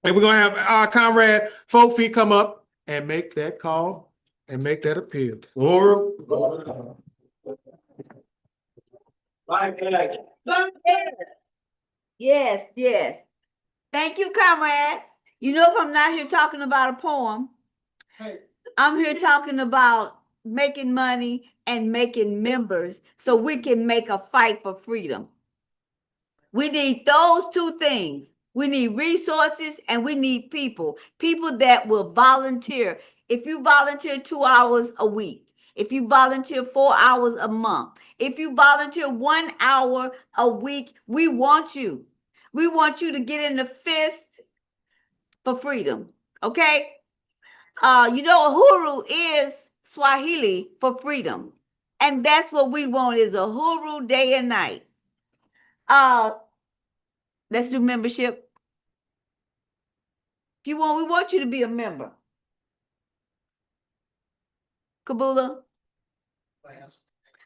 And we're going to have our comrade FoFeet come up and make that call and make that appeal. Uhuru.
Yes, yes. Thank you, comrades. You know, if I'm not here talking about a poem,
Hey.
I'm here talking about making money and making members so we can make a fight for freedom. We need those two things. We need resources and we need people that will volunteer. If you volunteer 2 hours a week, if you volunteer 4 hours a month, if you volunteer 1 hour a week, we want you. We want you to get in the fist for freedom. Okay? Uhuru is Swahili for freedom. And that's what we want is Uhuru day and night. Let's do membership. If you want, we want you to be a member. Kabula.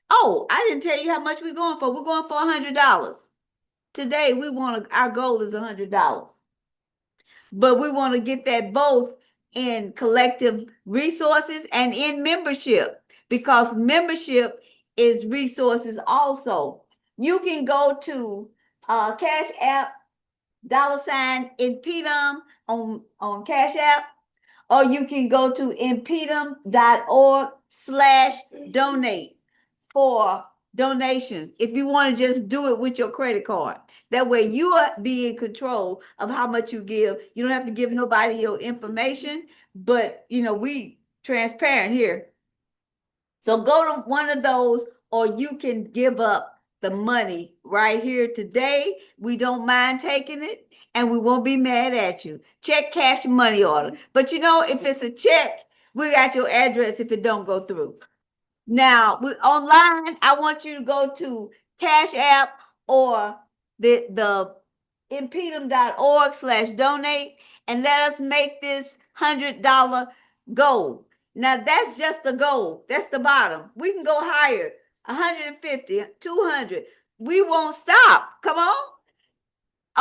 Oh, I didn't tell you how much we're going for. We're going for $100. Today, our goal is $100. But we want to get that both in collective resources and in membership, because membership is resources also. You can go to Cash App $InPDUM on Cash App, or you can go to inpdum.org/donate for donations if you want to just do it with your credit card. That way you be in control of how much you give. You don't have to give nobody your information, but we transparent here. So go to one of those, or you can give up the money right here today. We don't mind taking it, and we won't be mad at you. Check, cash, money order. But if it's a check, we got your address if it don't go through. Now, online, I want you to go to Cash App or the inpdum.org/donate and let us make this $100 goal. Now, that's just the goal. That's the bottom. We can go higher, 150, 200. We won't stop. Come on.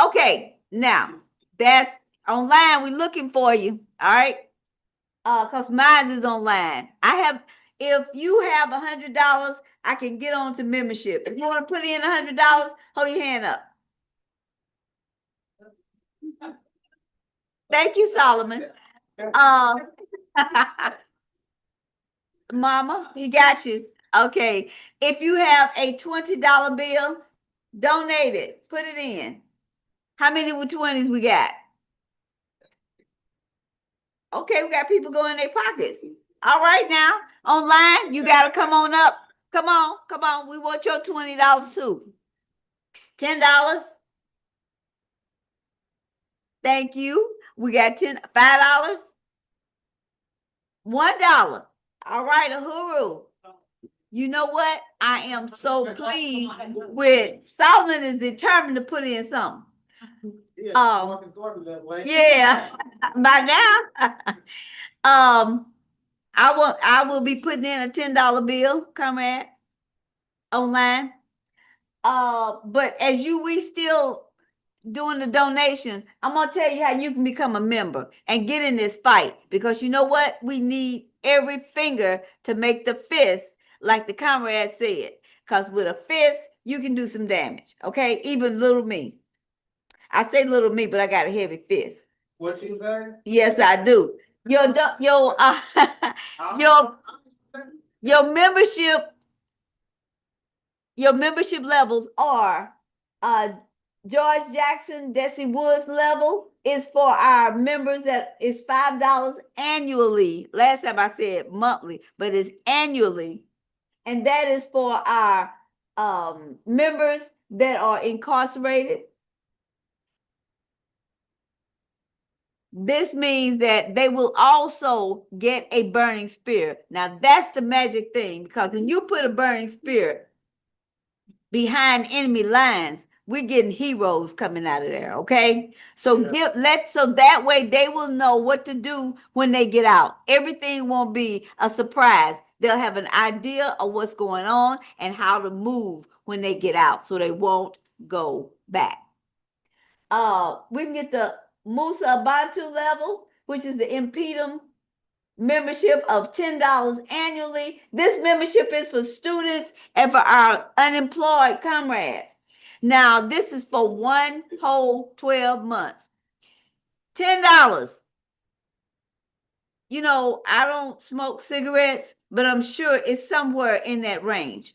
Okay, now, that's online. We're looking for you, all right? Because mine is online. If you have $100, I can get on to membership. If you want to put in $100, hold your hand up. Thank you, Solomon. Mama, he got you. Okay. If you have a $20 bill, donate it. Put it in. How many with 20s we got? Okay, we got people going in their pockets. All right, now, online, you got to come on up. Come on. We want your $20 too. $10. Thank you. We got $5. $1. All right, Uhuru. You know what? I am so pleased with Solomon is determined to put in something. Yeah, by now. I will be putting in a $10 bill, Comrade, online. But as we still doing the donation, I'm gonna tell you how you can become a member and get in this fight, because you know what? We need every finger to make the fist, like the comrade said. Because with a fist, you can do some damage. Okay, even little me. I say little me, but I got a heavy fist.
What you say?
Yes, I do. Your membership levels are George Jackson, Desi Woods level is for our members that is $5 annually. Last time I said monthly, but it's annually. And that is for our members that are incarcerated. This means that they will also get a burning spirit. Now, that's the magic thing, because when you put a burning spirit behind enemy lines, we're getting heroes coming out of there, okay? So so that way they will know what to do when they get out. Everything won't be a surprise. They'll have an idea of what's going on and how to move when they get out, so they won't go back. We can get the Musa Abantu level, which is the InPDUM membership of $10 annually. This membership is for students and for our unemployed comrades. Now, this is for one whole 12 months. $10. I don't smoke cigarettes, but I'm sure it's somewhere in that range.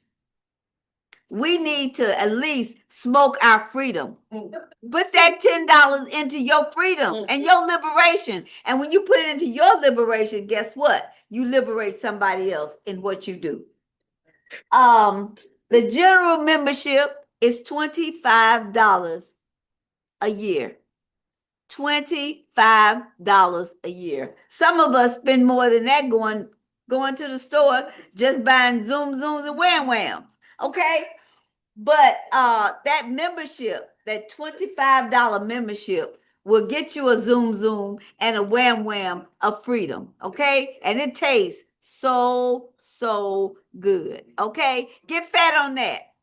We need to at least smoke our freedom. Put that $10 into your freedom and your liberation. And when you put it into your liberation, guess what? You liberate somebody else in what you do. The general membership is $25 a year. $25 a year. Some of us spend more than that going to the store, just buying zooms and whams. Okay. But that membership, that $25 membership will get you a zoom and a wham of freedom. Okay. And it tastes so good. Okay. Get fat on that.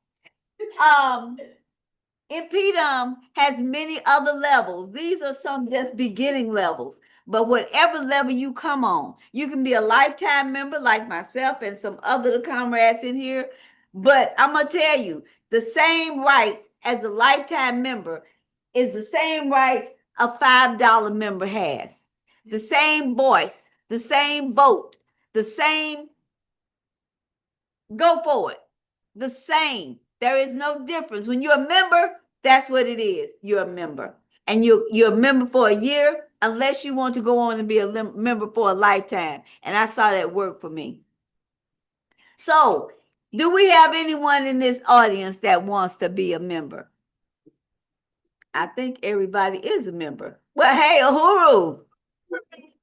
InPDUM has many other levels. These are some just beginning levels. But whatever level you come on, you can be a lifetime member like myself and some other comrades in here. But I'm going to tell you, the same rights as a lifetime member is the same rights a $5 member has. The same voice, the same vote, the same go for it. The same. There is no difference. When you're a member, that's what it is. You're a member. And you're a member for a year, unless you want to go on and be a member for a lifetime. And I saw that work for me. So, do we have anyone in this audience that wants to be a member? I think everybody is a member. Well, hey, Uhuru.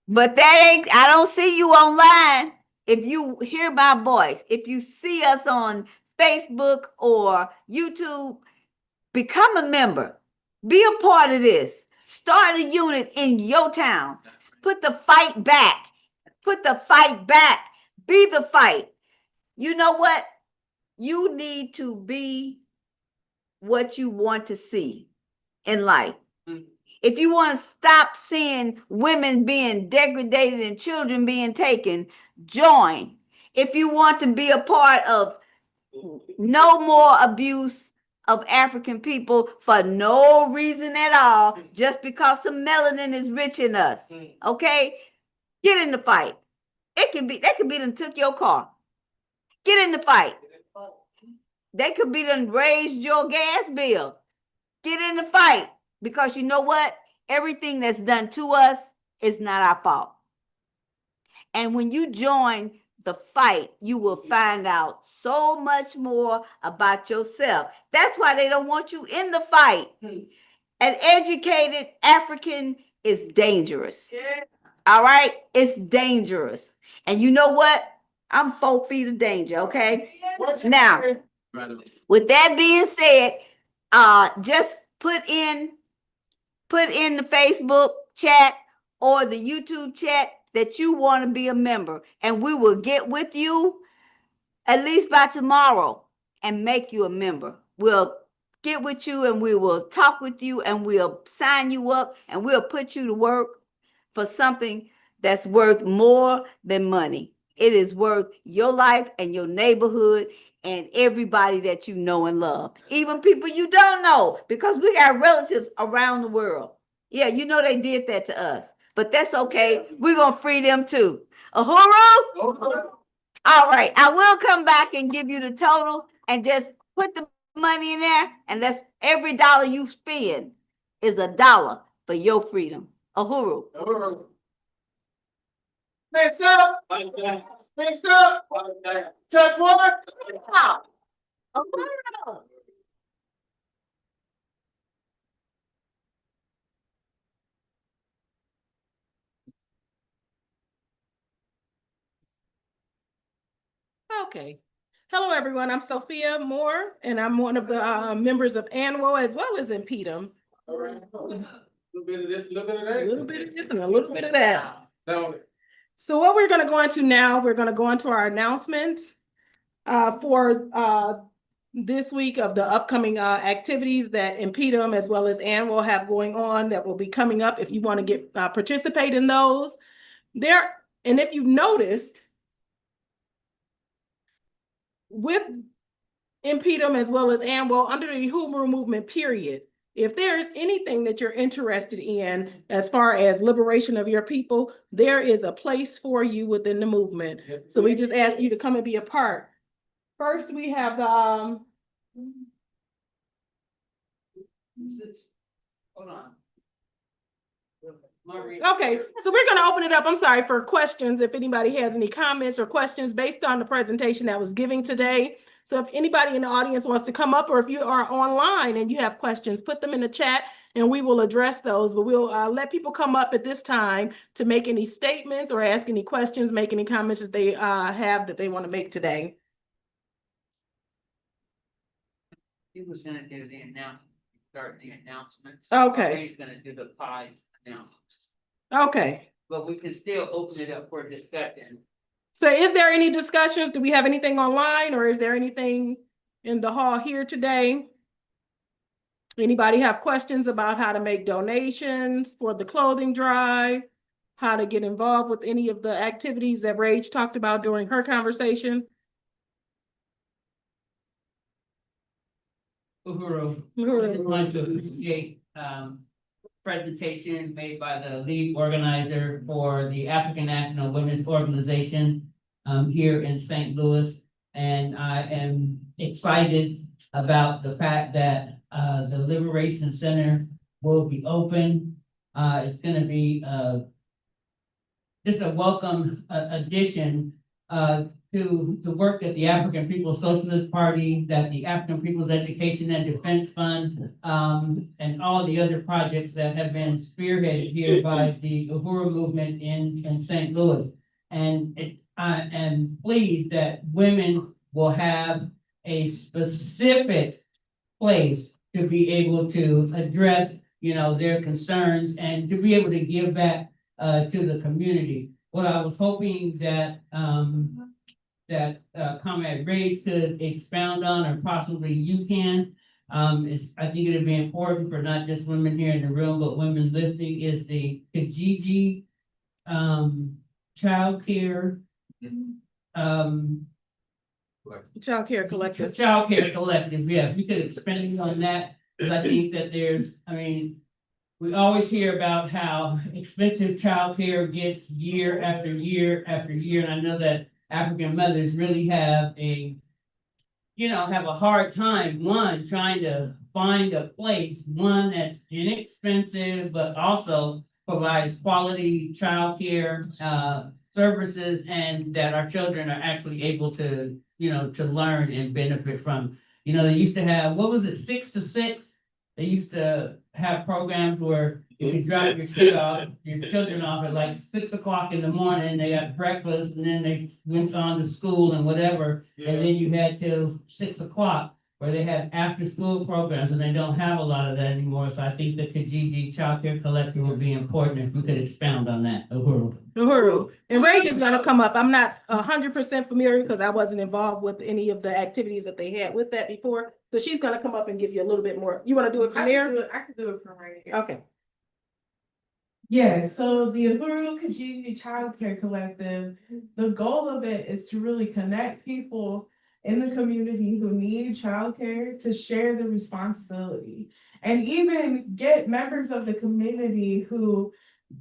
But that ain't, I don't see you online. If you hear my voice, if you see us on Facebook or YouTube, become a member. Be a part of this. Start a unit in your town. Put the fight back. Put the fight back. Be the fight. You know what? You need to be what you want to see in life. If you want to stop seeing women being degraded and children being taken, join. If you want to be a part of no more abuse of African people for no reason at all, just because some melanin is rich in us, okay? Get in the fight. That could be done took your car. Get in the fight. They could be done raised your gas bill. Get in the fight. Because you know what? Everything that's done to us is not our fault. And when you join the fight, you will find out so much more about yourself. That's why they don't want you in the fight. An educated African is dangerous. Yeah. All right? It's dangerous. And you know what? I'm 4 feet of danger, okay? Now, with that being said, just put in the Facebook chat or the YouTube chat that you want to be a member, and we will get with you at least by tomorrow and make you a member. We'll get with you and we will talk with you and we'll sign you up and we'll put you to work for something that's worth more than money. It is worth your life and your neighborhood and everybody that you know and love, even people you don't know, because we got relatives around the world. Yeah, you know they did that to us, but that's okay. We're going to free them too. Uhuru? All right, I will come back and give you the total and just put the money in there, and that's every dollar you spend is $1 for your freedom. Uhuru.
Next up. Next up. Touch woman.
Uhuru.
Okay. Hello, everyone. I'm Sophia Moore, and I'm one of the members of ANWO as well as InPDUM.
All right. A little bit of this, a little bit of that.
A little bit of this and a little bit of that.
Down it.
So what we're going to go into now, we're going to go into our announcements for this week of the upcoming activities that InPDUM as well as ANWO have going on that will be coming up if you want to get participate in those. And if you've noticed, with InPDUM as well as ANWO under the Uhuru movement period, if there is anything that you're interested in as far as liberation of your people, there is a place for you within the movement. So we just ask you to come and be a part. First, we have
Hold on.
Okay, so we're gonna open it up, I'm sorry, for questions, if anybody has any comments or questions based on the presentation that was given today. So if anybody in the audience wants to come up, or if you are online and you have questions, put them in the chat and we will address those. But we'll let people come up at this time to make any statements or ask any questions, make any comments that they have that they want to make today.
He was gonna do the announcement, start the announcements.
Okay.
He's gonna do the pie announcements,
Okay,
but we can still open it up for discussion.
so is there any discussions? Do we have anything online, or is there anything in the hall here today? Anybody have questions about how to make donations for the clothing drive? How to get involved with any of the activities that Rage talked about during her conversation?
Uhuru.
Uhuru.
I just want to appreciate, presentation made by the lead organizer for the African National Women's Organization, here in St. Louis. And I am excited about the fact that, the Liberation Center will be open. It's gonna be, just a welcome addition, to the work that the African People's Socialist Party, that the African People's Education and Defense Fund, and all the other projects that have been spearheaded here by the Uhuru movement in St. Louis. And I am pleased that women will have a specific place to be able to address, their concerns and to be able to give back to the community. What I was hoping that Comrade Rage could expound on, or possibly you can, is I think it'd be important for not just women here in the room, but women listening, is the Kijiji childcare
Child Care Collective.
Child Care Collective, yeah, if we could expand on that, because I think that we always hear about how expensive childcare gets year after year after year, and I know that African mothers really have a hard time, one, trying to find a place, one that's inexpensive, but also provides quality childcare services, and that our children are actually able to, to learn and benefit from. They used to have, what was it, 6 to 6? They used to have programs where you could drop your children off at like 6 o'clock in the morning. They got breakfast and then they went on to school and whatever. And then you had till 6 o'clock where they had after school programs, and they don't have a lot of that anymore. So I think the Kijiji Child Care Collective would be important if we could expound on that.
Uhuru. And Rage is gonna come up. I'm not 100% familiar because I wasn't involved with any of the activities that they had with that before. So she's gonna come up and give you a little bit more. You wanna do it from there?
I can do it from right here.
Okay.
Yeah, so the Uhuru Kijiji Child Care Collective, the goal of it is to really connect people in the community who need childcare to share the responsibility, and even get members of the community who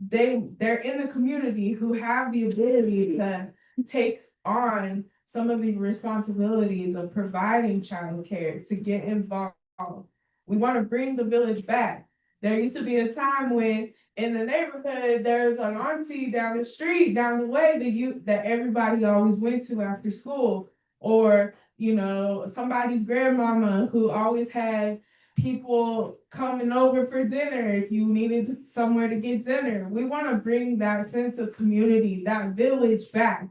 they're in the community who have the ability to take on some of the responsibilities of providing childcare to get involved. We want to bring the village back. There used to be a time when in the neighborhood, there's an auntie down the street, down the way that everybody always went to after school, or somebody's grandmama who always had people coming over for dinner if you needed somewhere to get dinner. We want to bring that sense of community, that village back.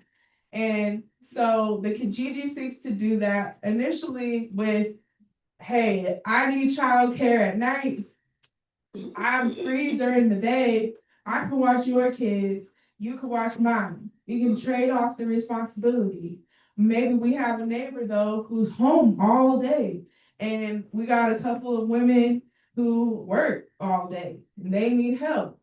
And so the Kijiji seeks to do that initially with, hey, I need childcare at night. I'm free during the day. I can watch your kids. You can watch mine. We can trade off the responsibility. Maybe we have a neighbor though who's home all day, and we got a couple of women who work all day and they need help.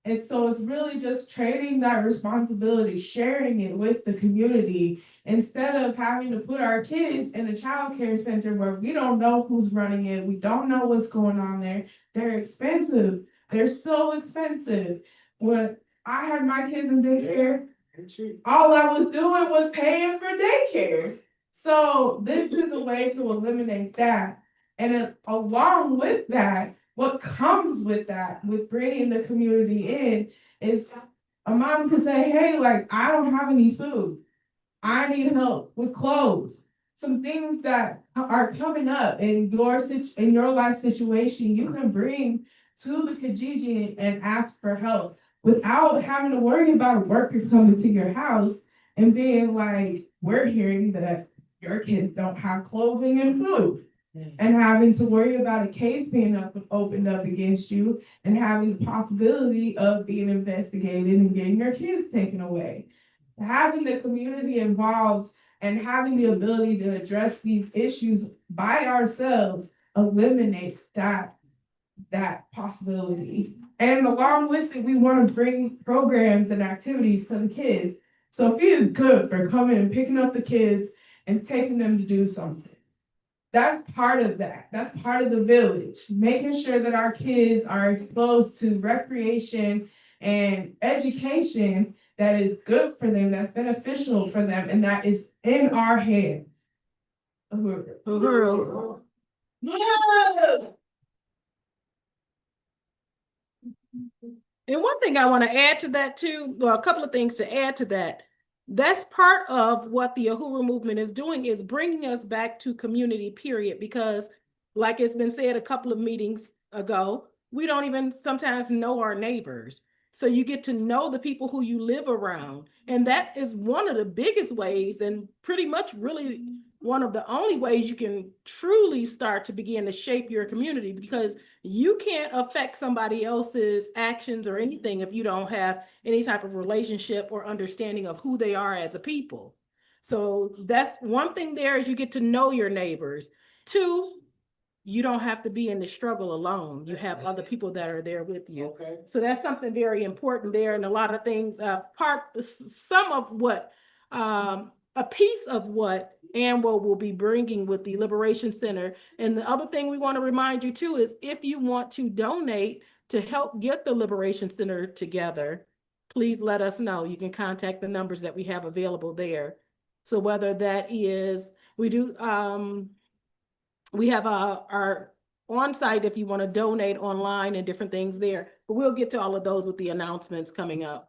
And so it's really just trading that responsibility, sharing it with the community, instead of having to put our kids in a childcare center where we don't know who's running it. We don't know what's going on there. They're expensive. They're so expensive. When I had my kids in daycare, all I was doing was paying for daycare. So this is a way to eliminate that. And then along with that, what comes with that, with bringing the community in, is a mom can say, hey, like, I don't have any food. I need help with clothes. Some things that are coming up in your life situation, you can bring to the Kijiji and ask for help without having to worry about a worker coming to your house and being like, we're hearing that your kids don't have clothing and food. And having to worry about a case being opened up against you and having the possibility of being investigated and getting your kids taken away. Having the community involved and having the ability to address these issues by ourselves eliminates that possibility. And along with it, we want to bring programs and activities to the kids. Sophia is good for coming and picking up the kids and taking them to do something. That's part of that. That's part of the village, making sure that our kids are exposed to recreation and education that is good for them, that's beneficial for them, and that is in our hands.
Uhuru.
Yeah.
And one thing I want to add to that too, well, a couple of things to add to that. That's part of what the Uhuru movement is doing, is bringing us back to community, period. Because like it's been said a couple of meetings ago, we don't even sometimes know our neighbors. So you get to know the people who you live around. And that is one of the biggest ways, and pretty much really one of the only ways you can truly start to begin to shape your community, because you can't affect somebody else's actions or anything if you don't have any type of relationship or understanding of who they are as a people. So that's one thing there, is you get to know your neighbors. Two, you don't have to be in the struggle alone. You have other people that are there with you.
Okay.
So that's something very important there. And a lot of things, some of what, a piece of what ANWO will be bringing with the Liberation Center. And the other thing we want to remind you too is, if you want to donate to help get the Liberation Center together, please let us know. You can contact the numbers that we have available there. So whether that is, we have our on-site if you want to donate online and different things there, but we'll get to all of those with the announcements coming up.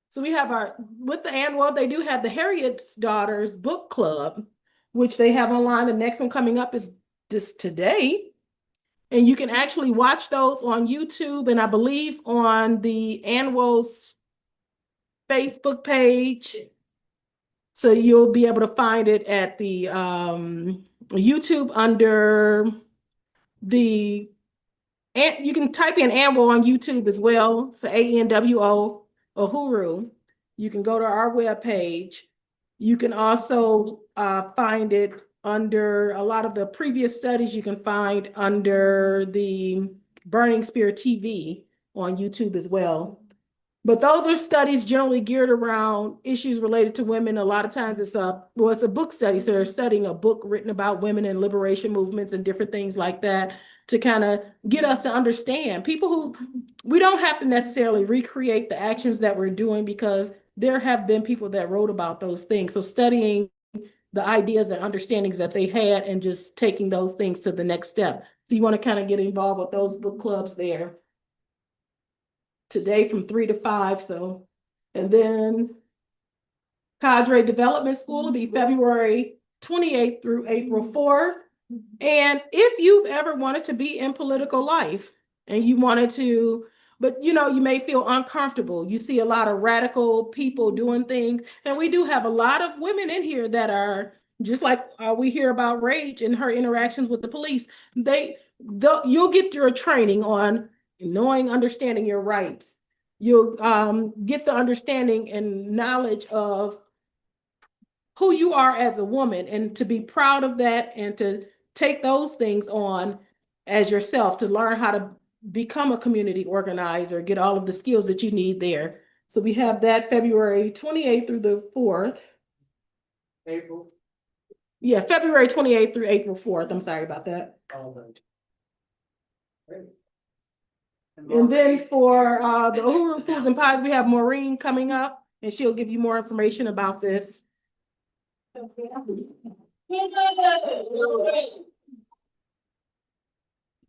So we have with the ANWO, they do have the Harriet's Daughters Book Club, which they have online. The next one coming up is just today. And you can actually watch those on YouTube, and I believe on the ANWO's Facebook page. So you'll be able to find it at the YouTube under the, and you can type in ANWO on YouTube as well. So ANWO, Uhuru. You can go to our webpage. You can also find it under a lot of the previous studies. You can find under the Burning Spear TV on YouTube as well. But those are studies generally geared around issues related to women. A lot of times it's a book study. So they're studying a book written about women and liberation movements and different things like that, to kind of get us to understand people who, we don't have to necessarily recreate the actions that we're doing, because there have been people that wrote about those things. So studying the ideas and understandings that they had and just taking those things to the next step. So you want to kind of get involved with those book clubs there. Today from 3 to 5. So, and then Cadre Development School will be February 28th through April 4th. And if you've ever wanted to be in political life and you wanted to, but you know, you may feel uncomfortable. You see a lot of radical people doing things. And we do have a lot of women in here that are just like we hear about Rage and her interactions with the police. You'll get your training on knowing, understanding your rights. You'll get the understanding and knowledge of who you are as a woman, and to be proud of that, and to take those things on as yourself, to learn how to become a community organizer, get all of the skills that you need there. So we have that February 28th through the 4th.
April.
Yeah, February 28th through April 4th. I'm sorry about that.
All right. Great.
And then for the Uhuru Foods and Pies, we have Maureen coming up, and she'll give you more information about this.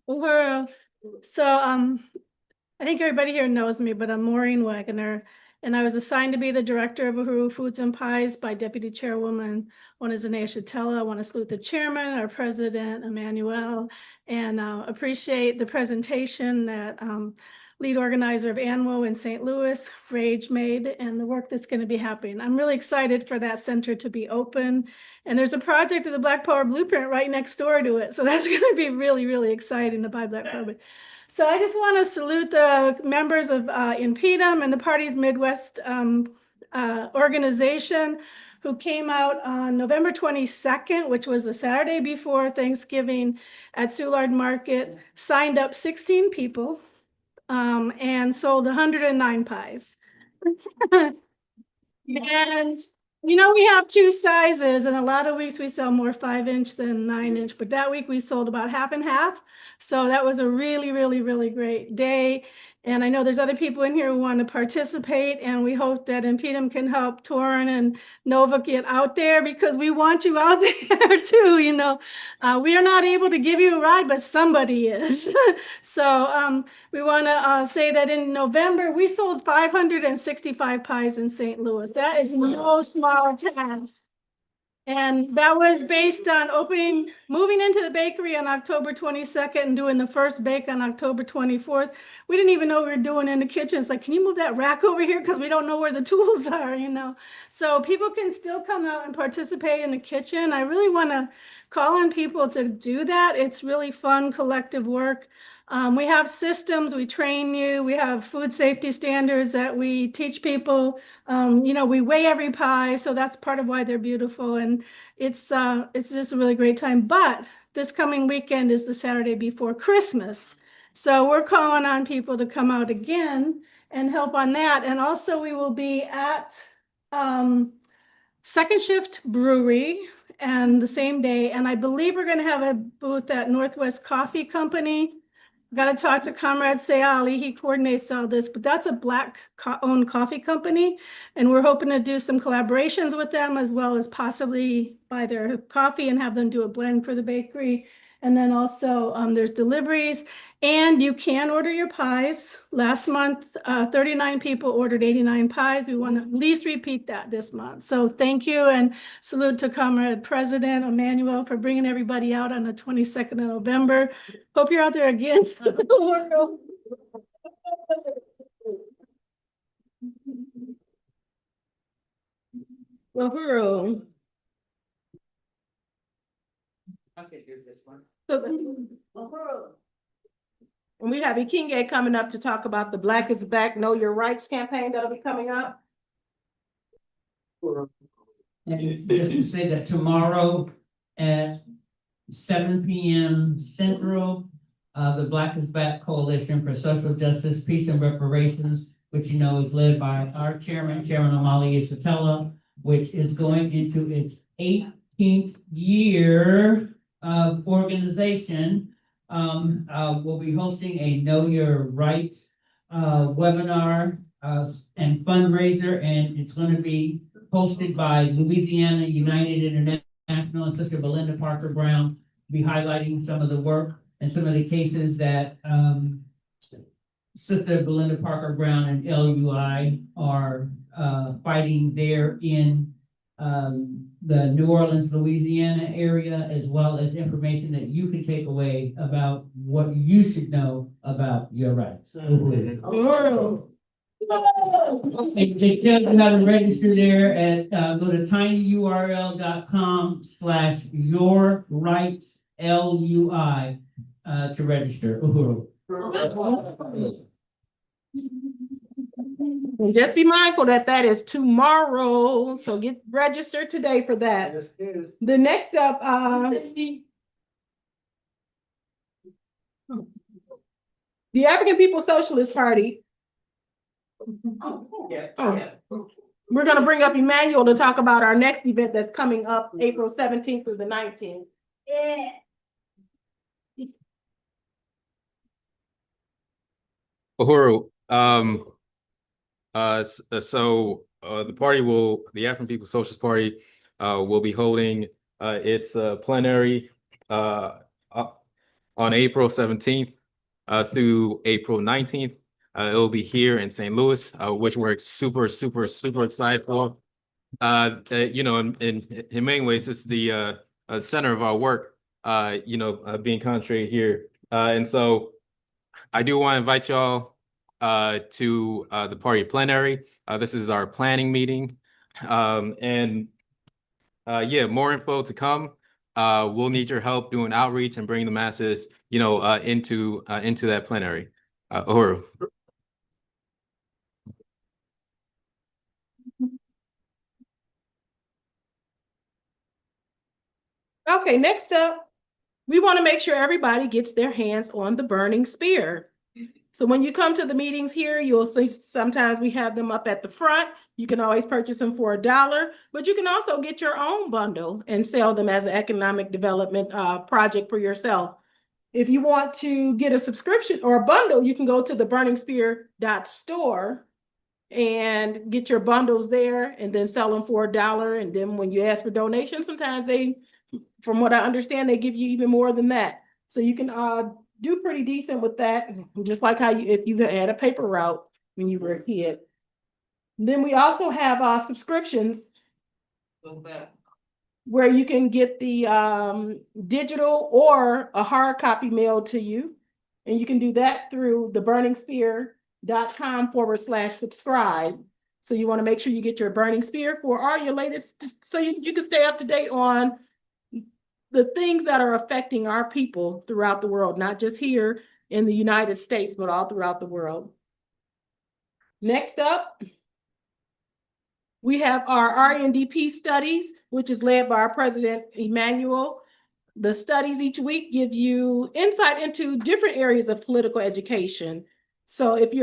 Uhuru. So, I think everybody here knows me, but I'm Maureen Wagner, and I was assigned to be the director of Uhuru Foods and Pies by Deputy Chairwoman Wanazanea Shatella. I want to salute the chairman, our president, Emmanuel, and appreciate the presentation that lead organizer of ANWO in St. Louis, Rage, made, and the work that's going to be happening. I'm really excited for that center to be open. And there's a project of the Black Power Blueprint right next door to it. So that's going to be really, really exciting to buy Black Power. So I just want to salute the members of InPDUM and the party's Midwest organization who came out on November 22nd, which was the Saturday before Thanksgiving at Soulard Market, signed up 16 people and sold 109 pies. And you know, we have two sizes, and a lot of weeks we sell more 5-inch than 9-inch, but that week we sold about half and half. So that was a really, really, really great day. And I know there's other people in here who want to participate, and we hope that InPDUM can help Torrin and Nova get out there, because we want you out there too. You know, we are not able to give you a ride, but somebody is. So we want to say that in November, we sold 565 pies in St. Louis. That is no small task. And that was based on moving into the bakery on October 22nd and doing the first bake on October 24th. We didn't even know what we were doing in the kitchen. It's like, can you move that rack over here? Because we don't know where the tools are, you know? So people can still come out and participate in the kitchen. I really want to call on people to do that. It's really fun, collective work. We have systems, we train you, we have food safety standards that we teach people. You know, we weigh every pie, so that's part of why they're beautiful. And it's just a really great time. But this coming weekend is the Saturday before Christmas. So we're calling on people to come out again and help on that. And also we will be at Second Shift Brewery and the same day. And I believe we're going to have a booth at Northwest Coffee Company. Got to talk to Comrade Sayali. He coordinates all this, but that's a Black-owned coffee company. And we're hoping to do some collaborations with them, as well as possibly buy their coffee and have them do a blend for the bakery. And then also there's deliveries, and you can order your pies. Last month, 39 people ordered 89 pies. We want to at least repeat that this month. So thank you, and salute to Comrade President Emmanuel for bringing everybody out on the 22nd of November. Hope you're out there again. Uhuru.
Okay, here's this one.
And we have Ikinge coming up to talk about the Black is Back, Know Your Rights campaign that'll be coming up.
And just to say that tomorrow at 7 p.m. Central, the Black is Back Coalition for Social Justice, Peace and Reparations, which you know is led by our chairman, Chairman Amalia Sotelo, which is going into its 18th year of organization. We'll be hosting a Know Your Rights webinar and fundraiser, and it's going to be hosted by Louisiana United International and Sister Belinda Parker Brown, be highlighting some of the work and some of the cases that Sister Belinda Parker Brown and LUI are fighting there in the New Orleans, Louisiana area, as well as information that you can take away about what you should know about your rights. They tell you how to register there at go to tinyurl.com/yourrightslui to register. Uhuru.
Just be mindful that that is tomorrow, so get registered today for that. The next up, the African People's Socialist Party. We're gonna bring up Emmanuel to talk about our next event that's coming up April 17th through the 19th.
Yeah.
Uhuru, the African People's Socialist Party, will be holding its plenary on April 17th through April 19th. It'll be here in St. Louis, which we're super excited for. In many ways, it's the center of our work, being concentrated here. And so I do want to invite y'all to the party plenary. This is our planning meeting. More info to come. We'll need your help doing outreach and bringing the masses, into that plenary. Uhuru.
Okay, next up, we want to make sure everybody gets their hands on the burning spear. So when you come to the meetings here, you'll see sometimes we have them up at the front. You can always purchase them for $1, but you can also get your own bundle and sell them as an economic development project for yourself. If you want to get a subscription or a bundle, you can go to the burningspear.store and get your bundles there and then sell them for $1. And then when you ask for donations, sometimes they, from what I understand, they give you even more than that. So you can do pretty decent with that, just like how if you had a paper route when you were a kid. Then we also have subscriptions where you can get the digital or a hard copy mailed to you. And you can do that through the burningspear.com/subscribe. So you want to make sure you get your Burning Spear for all your latest, so you can stay up to date on the things that are affecting our people throughout the world, not just here in the United States, but all throughout the world. Next up, we have our RNDP studies, which is led by our president, Emmanuel. The studies each week give you insight into different areas of political education. So if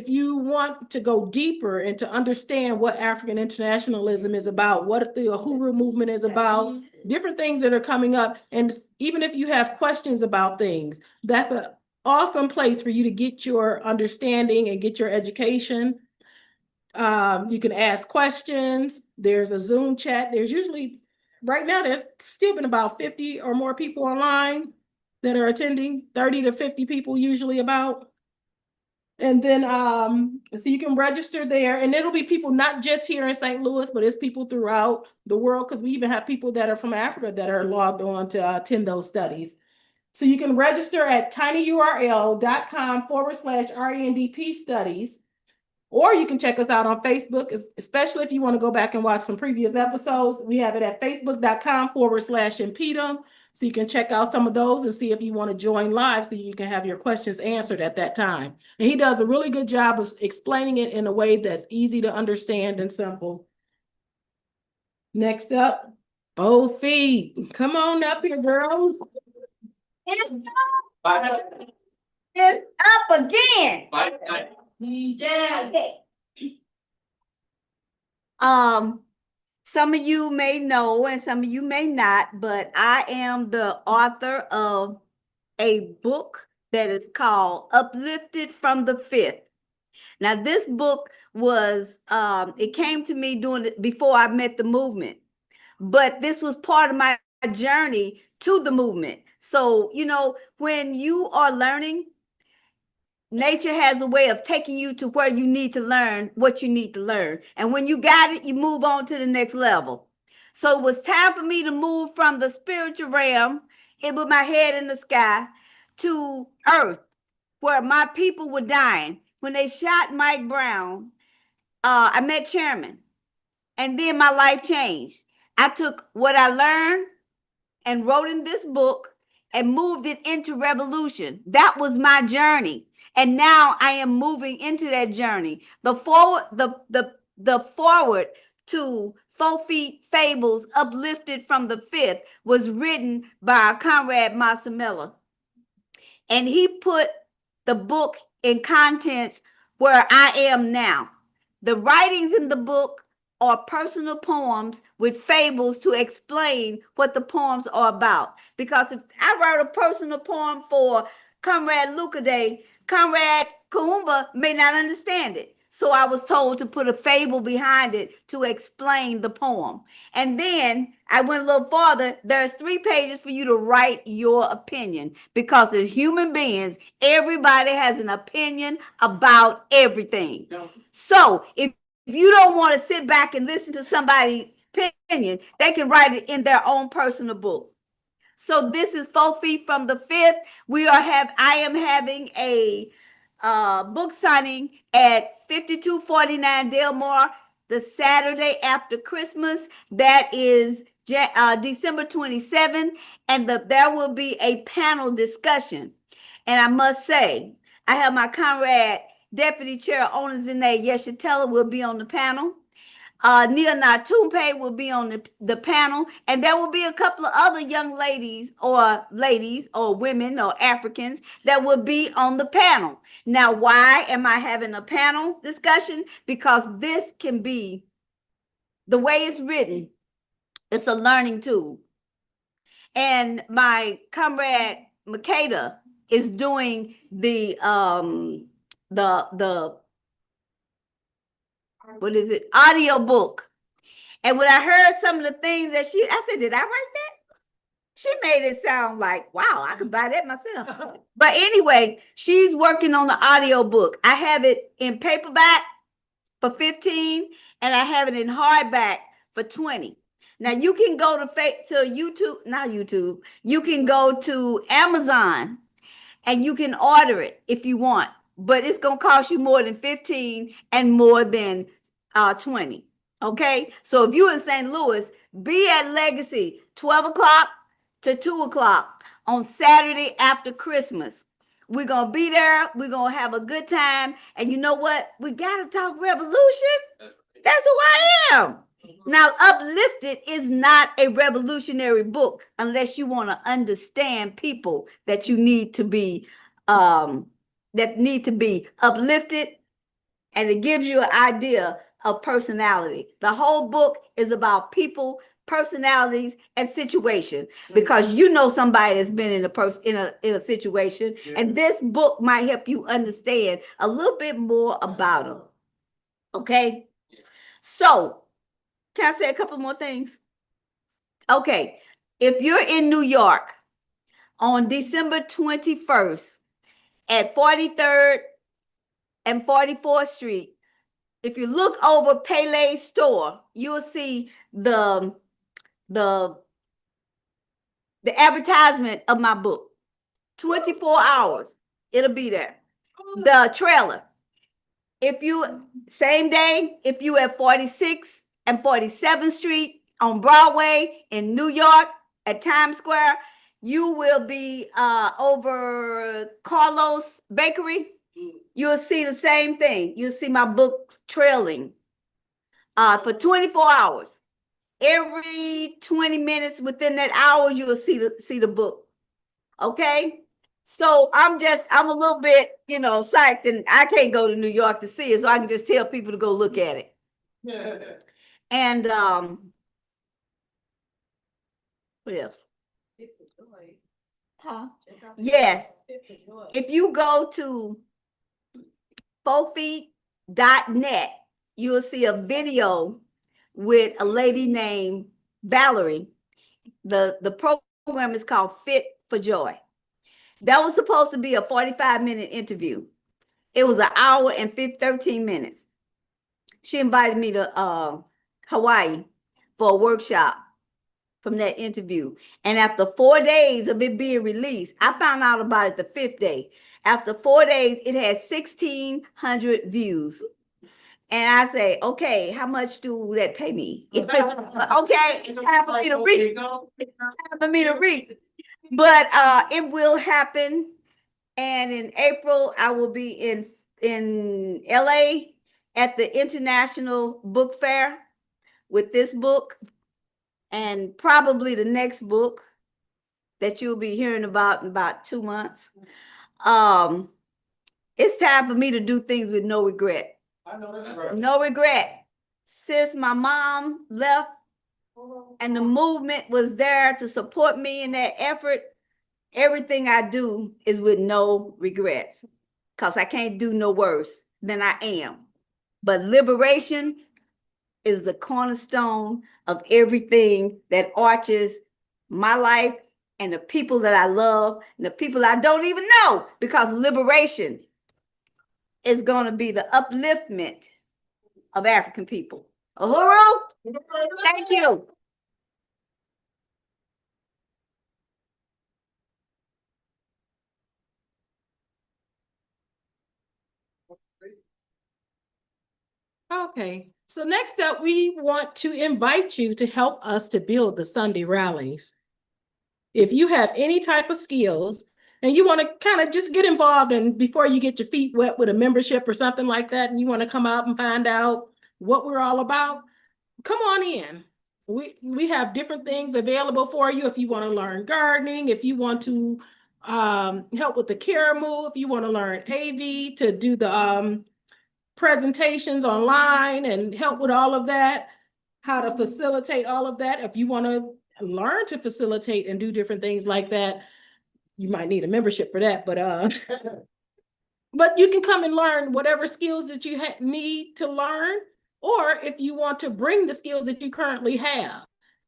you want to go deeper and to understand what African internationalism is about, what the Uhuru movement is about, different things that are coming up, and even if you have questions about things, that's an awesome place for you to get your understanding and get your education. You can ask questions. There's a Zoom chat. There's usually, right now, there's still been about 50 or more people online that are attending, 30 to 50 people usually about. And then, so you can register there, and it'll be people not just here in St. Louis, but it's people throughout the world, because we even have people that are from Africa that are logged on to attend those studies. So you can register at tinyurl.com/RENDP studies, or you can check us out on Facebook, especially if you want to go back and watch some previous episodes. We have it at facebook.com/InPDUM. So you can check out some of those and see if you want to join live so you can have your questions answered at that time. And he does a really good job of explaining it in a way that's easy to understand and simple. Next up, FoFeet. Come on up here, girls.
It's up again. Yeah. Okay. Some of you may know and some of you may not, but I am the author of a book that is called Uplifted from the Fifth. Now, this book was, it came to me doing it before I met the movement, but this was part of my journey to the movement. So, when you are learning, nature has a way of taking you to where you need to learn what you need to learn. And when you got it, you move on to the next level. So it was time for me to move from the spiritual realm, it was my head in the sky, to earth, where my people were dying. When they shot Mike Brown, I met Chairman. And then my life changed. I took what I learned and wrote in this book and moved it into revolution. That was my journey. And now I am moving into that journey. The forward to FoFeet Fables Uplifted from the Fifth was written by Comrade Rage. And he put the book in contents where I am now. The writings in the book are personal poems with fables to explain what the poems are about. Because if I wrote a personal poem for Comrade Day, Comrade Kumba may not understand it. So I was told to put a fable behind it to explain the poem. And then I went a little farther. There's 3 pages for you to write your opinion, because as human beings, everybody has an opinion about everything. So if you don't want to sit back and listen to somebody's opinion, they can write it in their own personal book. So this is FoFeet from the 5th. I am having a book signing at 5249 Delmar the Saturday after Christmas. That is December 27th, and there will be a panel discussion. And I must say, I have my comrade, Deputy Chair Onizine Yeshatella will be on the panel. Nia Natumpe will be on the panel, and there will be a couple of other young ladies or women or Africans that will be on the panel. Now, why am I having a panel discussion? Because this can be, the way it's written, it's a learning tool. And my comrade Makeda is doing the what is it? Audio book. And when I heard some of the things that I said, did I write that? She made it sound like, wow, I could buy that myself. But anyway, she's working on the audio book. I have it in paperback for 15, and I have it in hardback for 20. Now you can go to YouTube, you can go to Amazon and you can order it if you want, but it's gonna cost you more than 15 and more than 20. Okay, so if you're in St. Louis, be at Legacy 12 o'clock to 2 o'clock on Saturday after Christmas. We're gonna be there, we're gonna have a good time, and you know what? We gotta talk revolution. That's who I am. Now, Uplifted is not a revolutionary book unless you want to understand people that you need to be uplifted, and it gives you an idea of personality. The whole book is about people, personalities, and situations, because you know somebody that's been in a situation, and this book might help you understand a little bit more about them. Okay, so can I say a couple more things? Okay, if you're in New York on December 21st at 43rd and 44th Street, if you look over Pele's store, you'll see the advertisement of my book. 24 hours, it'll be there. The trailer. Same day, if you at 46th and 47th Street on Broadway in New York at Times Square, you will be over Carlos Bakery. You'll see the same thing. You'll see my book trailing for 24 hours. Every 20 minutes within that hour, you will see the book. Okay? So I'm a little bit, psyched, and I can't go to New York to see it, so I can just tell people to go look at it. Yeah. And what else? Huh? Yes. If you go to FoFeet.net, you'll see a video with a lady named Valerie. The program is called Fit for Joy. That was supposed to be a 45-minute interview. It was an hour and 13 minutes. She invited me to Hawaii for a workshop from that interview. And after 4 days of it being released, I found out about it the 5th day. After 4 days, it had 1,600 views. And I say, okay, how much do that pay me? Okay, it's time for me to read. It's time for me to read. But it will happen. And in April, I will be in LA at the International Book Fair with this book, and probably the next book that you'll be hearing about in about 2 months. It's time for me to do things with no regret. I know that's right. No regret. Since my mom left and the movement was there to support me in that effort, everything I do is with no regrets. because I can't do no worse than I am. But liberation is the cornerstone of everything that arches my life and the people that I love and the people I don't even know, because liberation is going to be the upliftment of African people. Uhuru, thank you.
Okay, so next up, we want to invite you to help us to build the Sunday rallies. If you have any type of skills and you want to kind of just get involved, and before you get your feet wet with a membership or something like that, and you want to come out and find out what we're all about, come on in. We have different things available for you. If you want to learn gardening, if you want to help with the care move, if you want to learn AV to do the presentations online and help with all of that, how to facilitate all of that. If you want to learn to facilitate and do different things like that, you might need a membership for that, but you can come and learn whatever skills that you need to learn, or if you want to bring the skills that you currently have.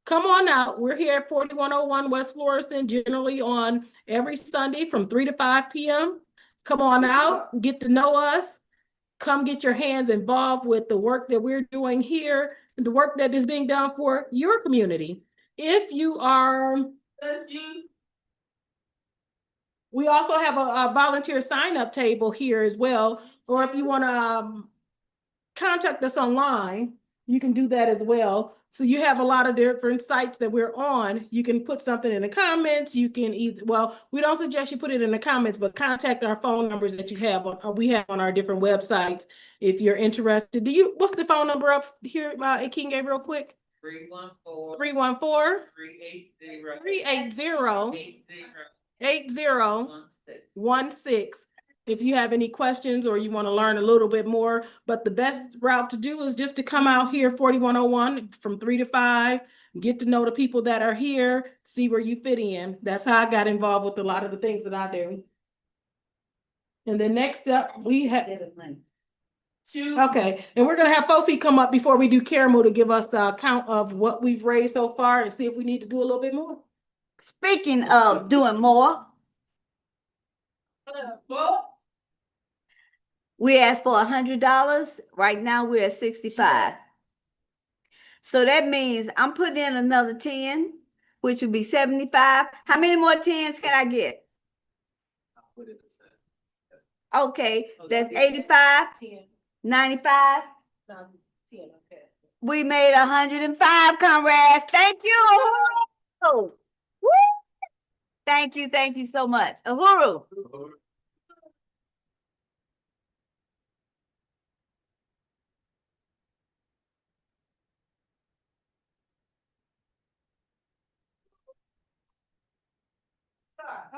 Come on out. We're here at 4101 West Florissant, generally on every Sunday from 3 to 5 p.m. Come on out, get to know us. Come get your hands involved with the work that we're doing here, the work that is being done for your community. If you are, we also have a volunteer sign-up table here as well. Or if you want to contact us online, you can do that as well. So you have a lot of different sites that we're on. You can put something in the comments. You can either, well, we don't suggest you put it in the comments, but contact our phone numbers that you have on, we have on our different websites if you're interested. What's the phone number up here, King Gabriel, quick? 314 380 8016. If you have any questions or you want to learn a little bit more, but the best route to do is just to come out here 4101 from 3 to 5, get to know the people that are here, see where you fit in. That's how I got involved with a lot of the things that I do. And then next up, we have, okay, and we're gonna have FoFeet come up before we do Caramo to give us a count of what we've raised so far and see if we need to do a little bit more.
Speaking of doing more, we asked for $100. Right now we're at 65. So that means I'm putting in another 10, which would be 75. How many more 10s can I get? Okay, that's 85, 95. We made 105, comrades. Thank you. Uhuru. Woo! Thank you so much. Uhuru.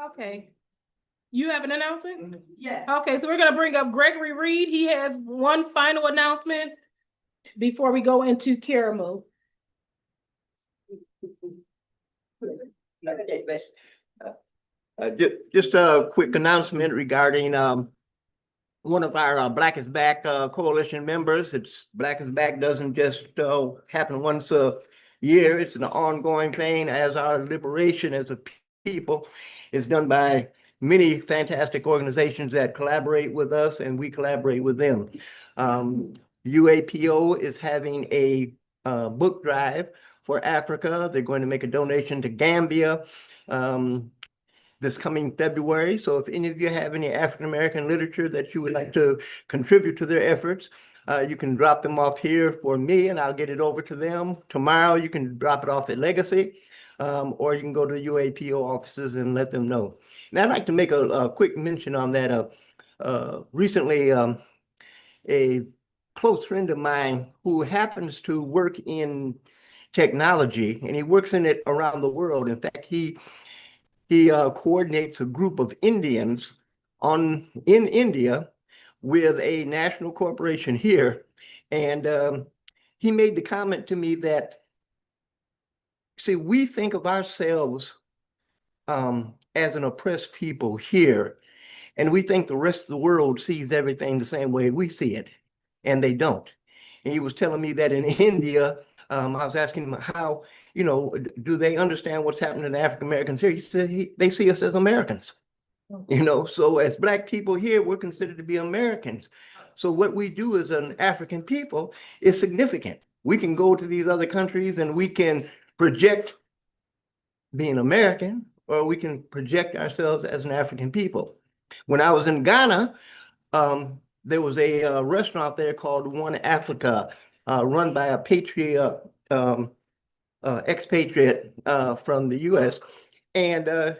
Okay. You have an announcement?
Yeah.
Okay, so we're gonna bring up Gregory Reed. He has one final announcement before we go into Caramo.
Just a quick announcement regarding one of our Black is Back coalition members. It's Black is Back doesn't just happen once a year. It's an ongoing thing, as our liberation as a people is done by many fantastic organizations that collaborate with us, and we collaborate with them. UAPO is having a book drive for Africa. They're going to make a donation to Gambia this coming February. So if any of you have any African-American literature that you would like to contribute to their efforts, you can drop them off here for me and I'll get it over to them. Tomorrow you can drop it off at Legacy, or you can go to the UAPO offices and let them know. And I'd like to make a quick mention on that. Recently, a close friend of mine who happens to work in technology, and he works in it around the world. In fact, he coordinates a group of Indians in India with a national corporation here. And he made the comment to me that, see, we think of ourselves as an oppressed people here. And we think the rest of the world sees everything the same way we see it, and they don't. And he was telling me that in India, I was asking him how, do they understand what's happening to African Americans here? He said they see us as Americans. So as Black people here, we're considered to be Americans. So what we do as an African people is significant. We can go to these other countries and we can project being American, or we can project ourselves as an African people. When I was in Ghana, there was a restaurant there called One Africa, run by a patriot, expatriate from the US. And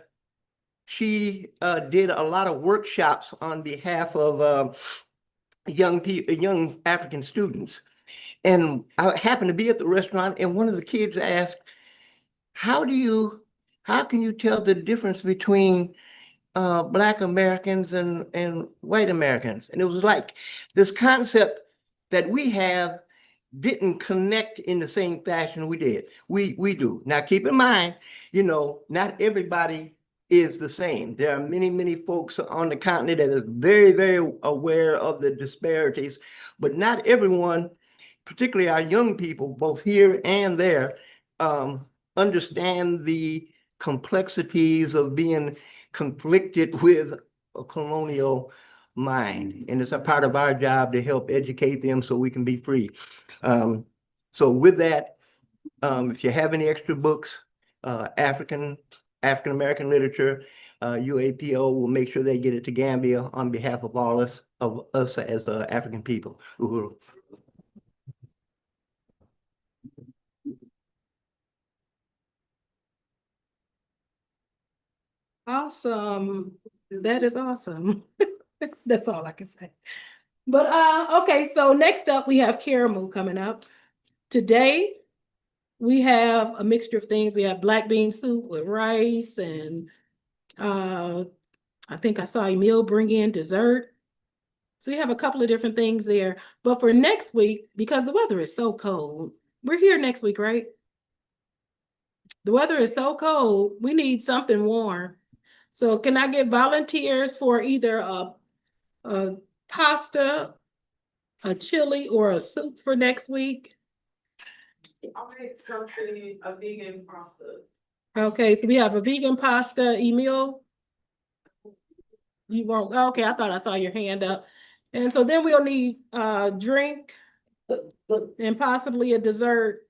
she did a lot of workshops on behalf of young African students. And I happened to be at the restaurant, and one of the kids asked, how can you tell the difference between Black Americans and white Americans? And it was like this concept that we have didn't connect in the same fashion we did. We do. Now, keep in mind, not everybody is the same. There are many, many folks on the continent that are very, very aware of the disparities, but not everyone, particularly our young people, both here and there, understand the complexities of being conflicted with a colonial mind. And it's a part of our job to help educate them so we can be free. So with that, if you have any extra books, African-American literature, UAPO will make sure they get it to Gambia on behalf of all of us as African people. Uhuru.
Awesome. That is awesome. That's all I can say. But okay, so next up we have Karamu coming up. Today we have a mixture of things. We have black bean soup with rice, and I think I saw Emil bring in dessert. So we have a couple of different things there. But for next week, because the weather is so cold, we're here next week, right? The weather is so cold, we need something warm. So can I get volunteers for either a pasta, a chili, or a soup for next week?
I'll make something, a vegan pasta.
Okay, so we have a vegan pasta. Emil? You won't, okay, I thought I saw your hand up. And so then we'll need a drink and possibly a dessert.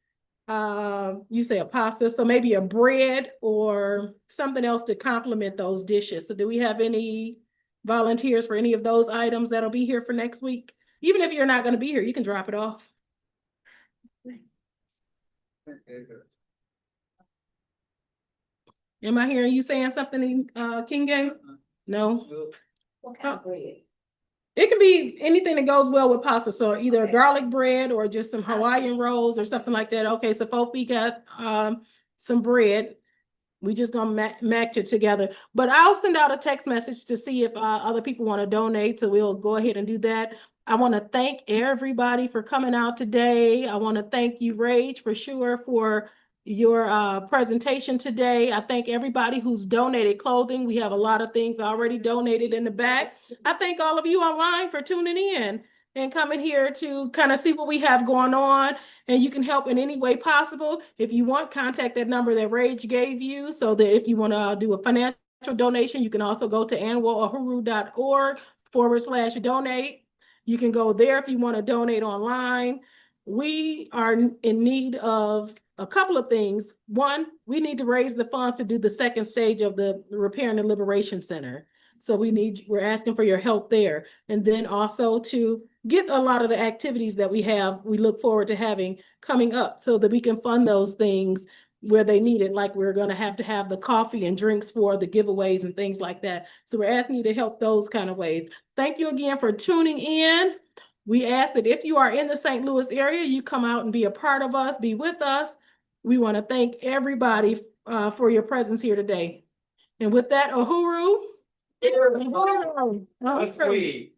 You say a pasta, so maybe a bread or something else to complement those dishes. So do we have any volunteers for any of those items that'll be here for next week? Even if you're not going to be here, you can drop it off. Am I hearing you saying something, Kinga? No?
What kind of bread?
It can be anything that goes well with pasta. So either garlic bread or just some Hawaiian rolls or something like that. Okay, so FoFeet got some bread. We just gonna match it together. But I'll send out a text message to see if other people want to donate. So we'll go ahead and do that. I want to thank everybody for coming out today. I want to thank you, Rage, for sure, for your presentation today. I thank everybody who's donated clothing. We have a lot of things already donated in the back. I thank all of you online for tuning in and coming here to kind of see what we have going on. And you can help in any way possible. If you want, contact that number that Rage gave you, so that if you want to do a financial donation, you can also go to anwouhuru.org/donate. You can go there if you want to donate online. We are in need of a couple of things. One, we need to raise the funds to do the second stage of the Repair and Liberation Center. So we're asking for your help there. And then also to get a lot of the activities that we look forward to having coming up, so that we can fund those things where they need it. Like we're going to have the coffee and drinks for the giveaways and things like that. So we're asking you to help those kind of ways. Thank you again for tuning in. We ask that if you are in the St. Louis area, you come out and be a part of us, be with us. We want to thank everybody for your presence here today. And with that, Uhuru. Monthly.